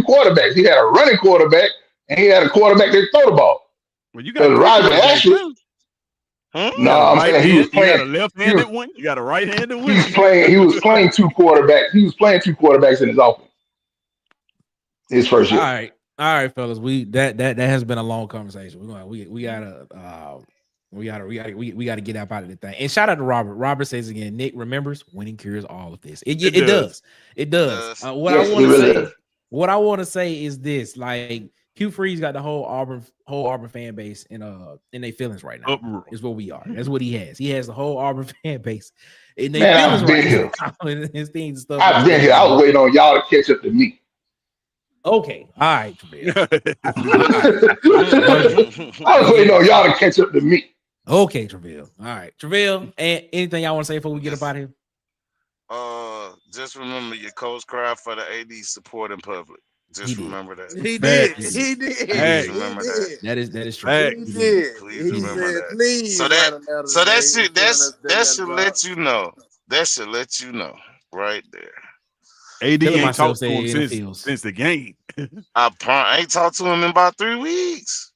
quarterbacks. He had a running quarterback and he had a quarterback that throw the ball. Well, you got Roger Ashley. No, I'm saying he was playing. You got a left-handed one. You got a right-handed one. He was playing two quarterbacks. He was playing two quarterbacks in his offense. His first year. All right, fellas. That has been a long conversation. We gotta get up out of the thing. And shout out to Robert. Robert says again, Nick remembers winning cures all of this. It does. What I want to say is this: like Hugh Freeze got the whole Auburn fan base in their feelings right now. Is what we are. That's what he has. He has the whole Auburn fan base in their feelings right now. His things and stuff. I've been here. I was waiting on y'all to catch up to me. Okay, all right. I was waiting on y'all to catch up to me. Okay, Travell. All right, Travell. And anything y'all want to say before we get up out of here? Just remember your coach cried for the AD support in public. Just remember that. He did. Facts. He did. Facts. He Remember did. That is true. Facts. He did. Please He remember said, that. please So write a letter so today that and telling us they that got a should job. let you know. That should let you know right there. AD Feeling ain't myself talked to him saying it feels. since the game. I ain't talked to him in about 3 weeks.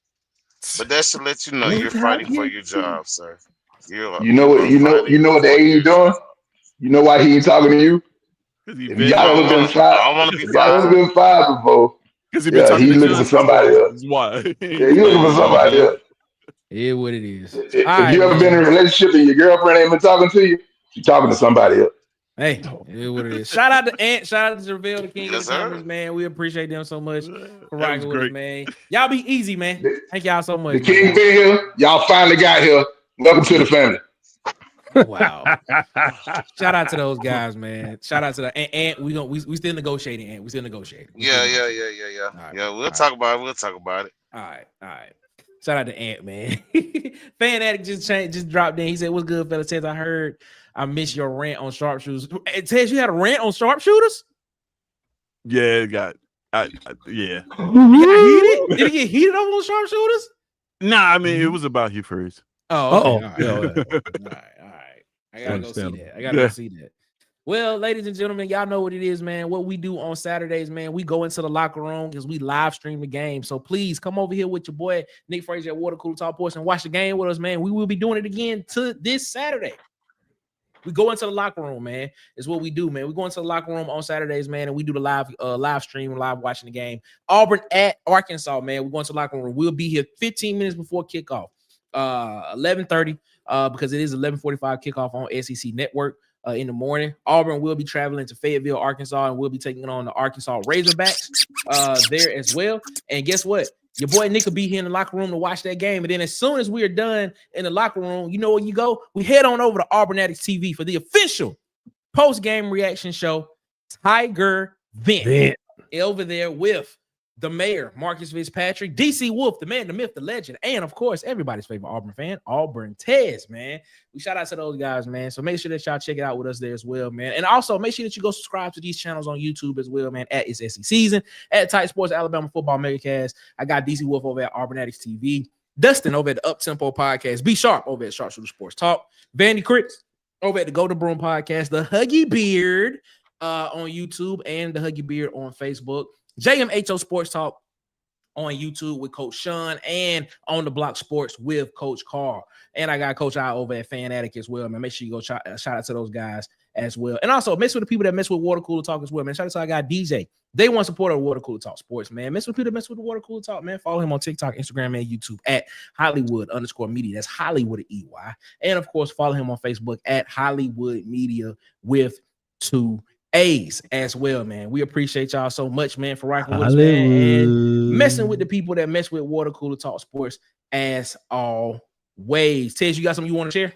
But that should let you know you're fighting for your job, sir. You know what the AD doing? You know why he ain't talking to you? Because he If vetting y'all out. ever been fired, I don't want to be if y'all ever fired. been fired before, Because he been talking he to looking for John somebody before. else. That's why. Yeah, he looking for somebody else. Yeah, what it is. If you ever been in a relationship and your girlfriend ain't been talking to you, she's talking to somebody else. Hey, it is what it is. Shout out to Ant. Shout out to JaVale, the king Yes, of the sir. comments, man. We appreciate them so much for That rocking was with us, great. man. Y'all be easy, man. Thank y'all so much. The king been here. Y'all finally got here. Welcome to the family. Wow. Shout out to those guys, man. Shout out to the Ant. We still negotiating, Ant. We still negotiating. Yeah. Right. Yeah, we'll talk about it. We'll talk about it. All right. Shout out to Ant, man. Fan Addict just dropped in. He said, "What's good, fellas?" Says, I heard I missed your rant on sharpshooters. It says you had a rant on sharpshooters? Yeah, it got. Yeah. You got heated? Did he get heated over on sharpshooters? Nah, I mean, it was about you first. Oh, okay. Uh-oh. All right. I gotta go see that. Well, ladies and gentlemen, y'all know what it is, man. What we do on Saturdays, man, we go into the locker room because we live stream the game. So please come over here with your boy Nick Frazier at Water Cooler Talk Sports and watch the game with us, man. We will be doing it again this Saturday. We go into the locker room, man. It's what we do, man. We go into the locker room on Saturdays, man, and we do the live stream, live watching the game. Auburn at Arkansas, man. We're going to the locker room. We'll be here 15 minutes before kickoff. 11:30, because it is 11:45 kickoff on SEC Network in the morning. Auburn will be traveling to Fayetteville, Arkansas, and we'll be taking on the Arkansas Razorbacks there as well. And guess what? Your boy Nick will be here in the locker room to watch that game. And then as soon as we are done in the locker room, you know where you go? We head on over to Auburn Addicts TV for the official post-game reaction show, Tiger Vent. Over there with the mayor, Marcus Fitzpatrick, DC Wolf, the man, the myth, the legend, and of course, everybody's favorite Auburn fan, Auburn Tez, man. We shout out to those guys, man. So make sure that y'all check it out with us there as well, man. And also make sure that you go subscribe to these channels on YouTube as well, man. At It's SEC Season, at Tight Sports Alabama Football Megacast. I got DC Wolf over at Auburn Addicts TV, Dustin over at the Up Tempo Podcast, B Sharp over at Sharpshooter Sports Talk, Vandy Cricks over at the Go to Broom Podcast, the Huggy Beard on YouTube, and the Huggy Beard on Facebook. JMHO Sports Talk on YouTube with Coach Sean, and on the Block Sports with Coach Carl. And I got Coach I over at Fan Addict as well, man. Make sure you go shout out to those guys as well. And also mess with the people that mess with Water Cooler Talk as well, man. Shout out to our guy DJ. They want support of Water Cooler Talk Sports, man. Mess with people that mess with the Water Cooler Talk, man. Follow him on TikTok, Instagram, and YouTube at Hollywood_media. That's Hollywood EY. And of course, follow him on Facebook at Hollywood Media with 2 A's as well, man. We appreciate y'all so much, man, for rocking with us, man, and messing with the people that mess with Water Cooler Talk Sports as always. Tez, you got something you want to share?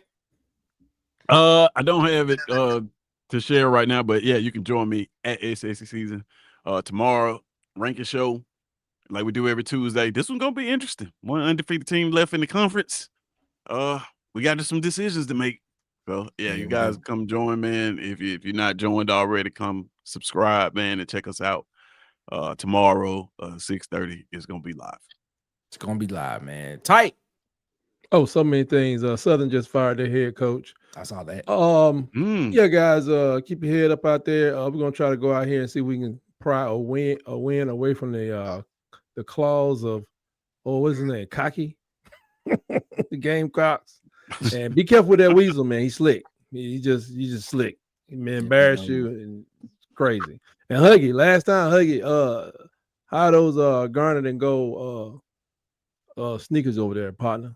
I don't have it to share right now, but yeah, you can join me at SEC Season tomorrow. Ranking show like we do every Tuesday. This one's gonna be interesting. One undefeated team left in the conference. We got some decisions to make. So yeah, you guys come join, man. If you're not joined already, come subscribe, man, and check us out. Tomorrow, 6:30 is gonna be live. It's gonna be live, man. Tight. Oh, so many things. Southern just fired their head coach. I saw that. Yeah, guys, keep your head up out there. We're gonna try to go out here and see if we can pry a win away from the claws of what's his name? Cocky. The Gamecocks. And be careful with that weasel, man. He's slick. He just slick. He may embarrass you, and it's crazy. And Huggy, last time Huggy, how those garnet and gold sneakers over there, partner?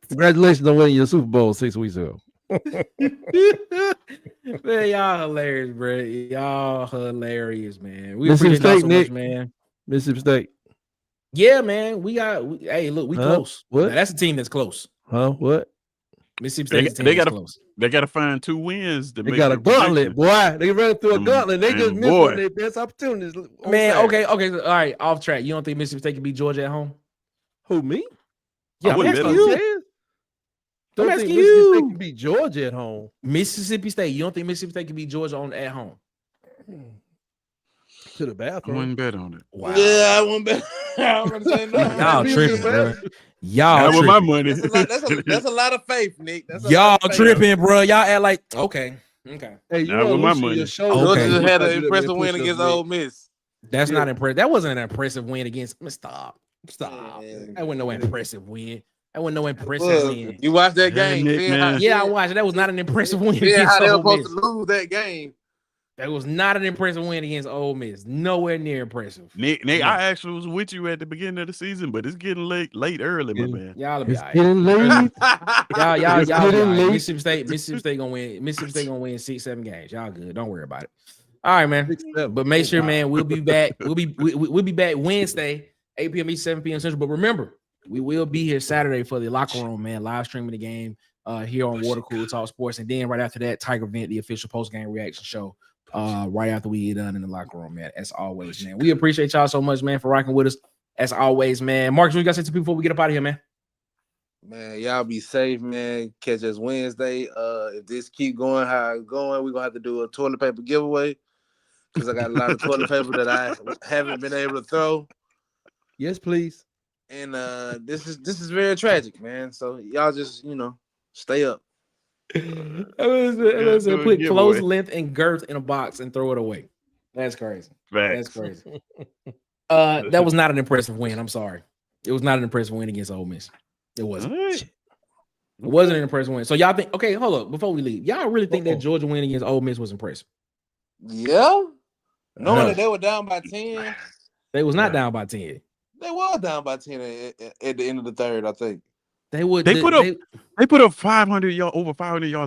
Congratulations on winning your Super Bowl 6 weeks ago. Man, y'all hilarious, bro. Y'all hilarious, man. We Mississippi appreciate y'all so State, much, Nick. man. Mississippi State. Yeah, man. Hey, look, we close. What? Now, that's a team that's close. Huh? What? Mississippi State is a team that's close. They gotta find 2 wins to They make got a their gauntlet, prediction. boy. They ran through a gauntlet. They just missed one of their best opportunities. Man, okay. All right, off track. You don't think Mississippi State can beat Georgia at home? Who, me? Yeah, I wouldn't bet on you. it. Don't I'm think asking Mississippi you. State can beat Georgia at home. Mississippi State. You don't think Mississippi State can beat Georgia at home? To the I bathroom. wouldn't bet on it. Wow. Yeah, I won't bet. I'm gonna say no. Y'all tripping, bro. Y'all Not with my tripping. money. That's a lot of faith, Nick. That's a Y'all lot of faith. tripping, bro. Y'all act like okay. Hey, you Not want with my Lucy money. your show? Okay. Georgia just had I an do that, impressive man, win push-ups, against Nick. Ole Miss. That's Yeah. not impressive. That wasn't an impressive win against. Stop. Man. That wasn't no impressive win. That wasn't no impressive Look, win. you watched that Yeah, game. Nick, seeing how- man. Yeah, I watched it. That was not an impressive win seeing against how they were Ole supposed Miss. to lose that game. That was not an impressive win against Ole Miss. Nowhere near impressive. Nick, No. I actually was with you at the beginning of the season, but it's getting late early, my man. Y'all will be It's all right. getting late. Y'all be It's all getting right. late. Mississippi State gonna win. Mississippi State gonna win 6-7 games. Y'all good. Don't worry about it. All right, man. 6-7. But make sure, Wow. man, we'll be back. We'll be back Wednesday, 8 p.m. East, 7 p.m. Central. But remember, we will be here Saturday for the locker room, man. Live streaming the game here on Water Cooler Talk Sports. And then right after that, Tiger Vent, the official post-game reaction show. Right after we get done in the locker room, man. As always, man. We appreciate y'all so much, man, for rocking with us. As always, man. Marcus, what you got to say to people before we get up out of here, man? Man, y'all be safe, man. Catch us Wednesday. If this keep going how it's going, we're gonna have to do a toilet paper giveaway because I got a lot of toilet paper that I haven't been able to throw. Yes, please. And this is very tragic, man. So y'all just stay up. Put close, length, and girth in a box and throw it away. That's crazy. That's crazy. That was not an impressive win. I'm sorry. It was not an impressive win against Ole Miss. It wasn't. It wasn't an impressive win. So y'all think? Okay, hold up. Before we leave, y'all really think that Georgia win against Ole Miss was impressive? Yeah. Knowing that they were down by 10. They was not down by 10. They were down by 10 at the end of the third, I think. They would. They put up over 500 yards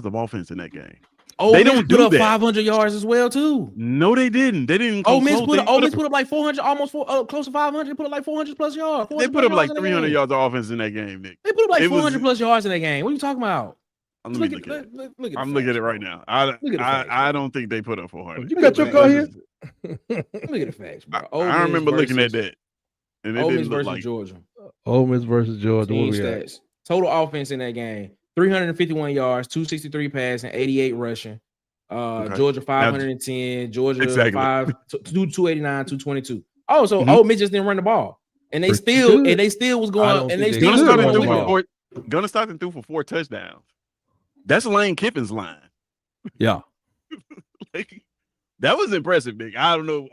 of offense in that game. They don't put up 500 yards as well too. No, they didn't. They didn't. Ole Miss put up like 400, close to 500. They put up like 400 plus yards. They put up like 300 yards of offense in that game, Nick. They put up like 400 plus yards in that game. What are you talking about? I'm looking at it right now. I don't think they put up 400. You got your car here? Look at the facts, bro. I remember looking at that. And Ole Miss versus Georgia. Ole Miss versus Georgia. Team stats. Total offense in that game: 351 yards, 263 passing, 88 rushing. Georgia 510, Georgia 289, 222. Oh, so Ole Miss just didn't run the ball, and they still was going, and they still Gunnar Stockton threw for 4 touchdowns. That's Lane Kiffin's line. Yeah, that was impressive, big. I don't know.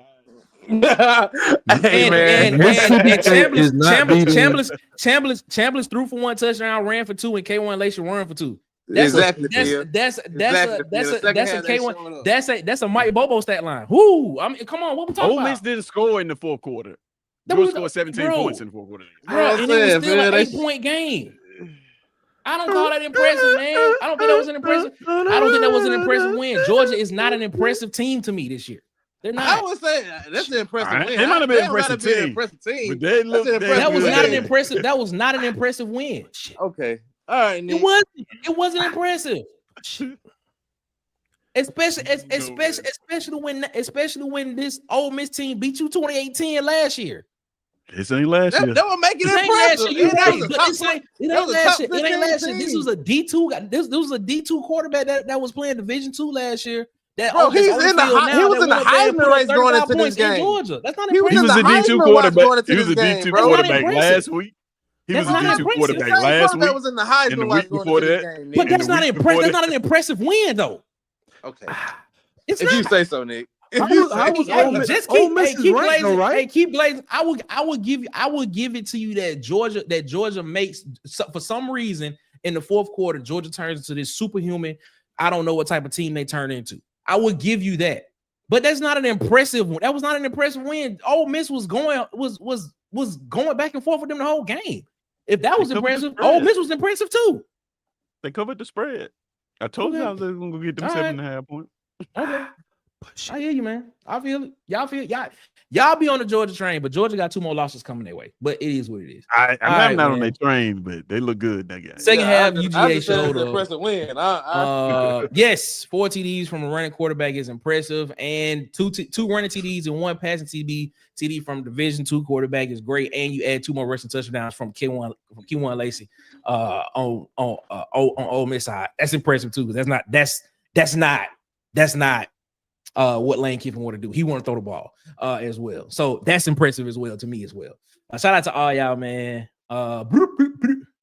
Chambliss threw for 1 touchdown, ran for 2, and K1 Lacey run for 2. That's a K1. That's a Mike Bobo stat line. Whoo! I mean, come on, what we talking about? Ole Miss didn't score in the fourth quarter. Georgia scored 17 points in the fourth quarter. Bro, and it was still an 8-point game. I don't call that impressive, man. I don't think that was an impressive. I don't think that was an impressive win. Georgia is not an impressive team to me this year. They're not. I would say that's an impressive win. They might have been an impressive team. But that was not an impressive. That was not an impressive win. Okay. All right, Nick. It wasn't impressive. Especially when this Ole Miss team beat you 28-10 last year. This ain't last year. That would make it impressive. It ain't last year. It ain't last year. This was a D2. This was a D2 quarterback that was playing Division II last year. He was in the Heisman race going into this game. Georgia. That's not he was a D2 quarterback. He was a D2 quarterback last week. He was a D2 quarterback last week. That was in the Heisman race before that. But that's not impressive. That's not an impressive win, though. Okay. If you say so, Nick. Keep glazing. I would give it to you that Georgia makes, for some reason in the fourth quarter, Georgia turns into this superhuman. I don't know what type of team they turn into. I would give you that, but that's not an impressive one. That was not an impressive win. Ole Miss was going back and forth with them the whole game. If that was impressive, Ole Miss was impressive too. They covered the spread. I told you I was going to get them 7.5 points. Okay. I hear you, man. I feel it. Y'all be on the Georgia train, but Georgia got 2 more losses coming their way. But it is what it is. I'm not on their train, but they look good that game. Second half, UGA showed up. Impressive win. Yes, 4 TDs from a running quarterback is impressive, and two running TDs and 1 passing TD from Division II quarterback is great. And you add 2 more rushing touchdowns from K1 Lacey on Ole Miss side. That's impressive too. That's not what Lane Kiffin want to do. He want to throw the ball as well. So that's impressive as well to me as well. Shout out to all y'all, man.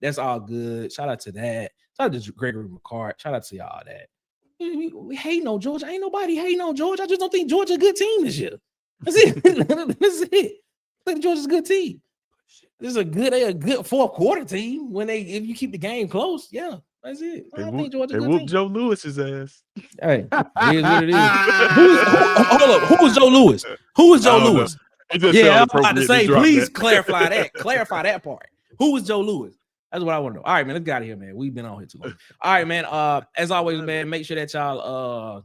That's all good. Shout out to that. Shout out to Gregory McCart. Shout out to y'all that. We hating on Georgia. Ain't nobody hating on Georgia. I just don't think Georgia's a good team this year. That's it. That's it. I think Georgia's a good team. This is a good fourth quarter team if you keep the game close. Yeah, that's it. I don't think Georgia's a good team. Joe Lewis's ass. Hey, it is what it is. Hold up. Who is Joe Lewis? Who is Joe Lewis? Yeah, I'm about to say, please clarify that. Clarify that part. Who is Joe Lewis? That's what I want to know. All right, man, let's get out of here, man. We've been on here too long. All right, man. As always, man, make sure that y'all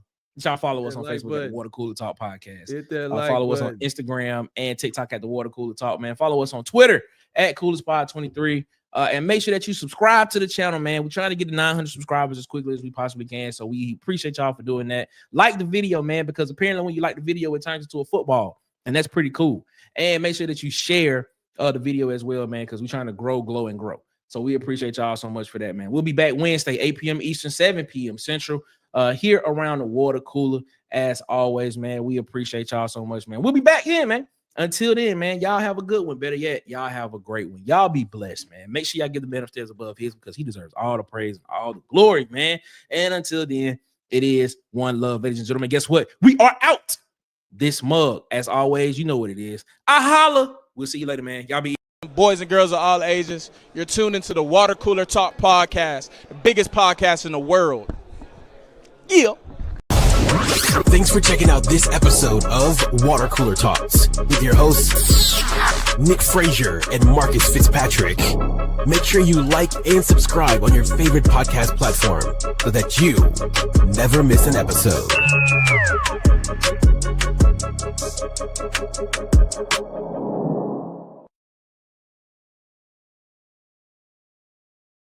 follow us on Facebook at the Water Cooler Talk Podcast. Hit that follow us on Instagram and TikTok at the Water Cooler Talk, man. Follow us on Twitter at CoolerSpot23. And make sure that you subscribe to the channel, man. We're trying to get to 900 subscribers as quickly as we possibly can. So we appreciate y'all for doing that. Like the video, man, because apparently when you like the video, it turns into a football. And that's pretty cool. And make sure that you share the video as well, man, because we're trying to grow, glow, and grow. So we appreciate y'all so much for that, man. We'll be back Wednesday, 8 p.m. Eastern, 7 p.m. Central, here around the water cooler. As always, man, we appreciate y'all so much, man. We'll be back in, man. Until then, man, y'all have a good one. Better yet, y'all have a great one. Y'all be blessed, man. Make sure y'all give the man upstairs above his because he deserves all the praise and all the glory, man. And until then, it is one love, ladies and gentlemen. Guess what? We are out. This mug, as always, you know what it is. I holla. We'll see you later, man. Y'all be boys and girls of all ages. You're tuned into the Water Cooler Talk Podcast, the biggest podcast in the world. Yeah. Thanks for checking out this episode of Water Cooler Talks with your hosts, Nick Frazier and Marcus Fitzpatrick. Make sure you like and subscribe on your favorite podcast platform so that you never miss an episode.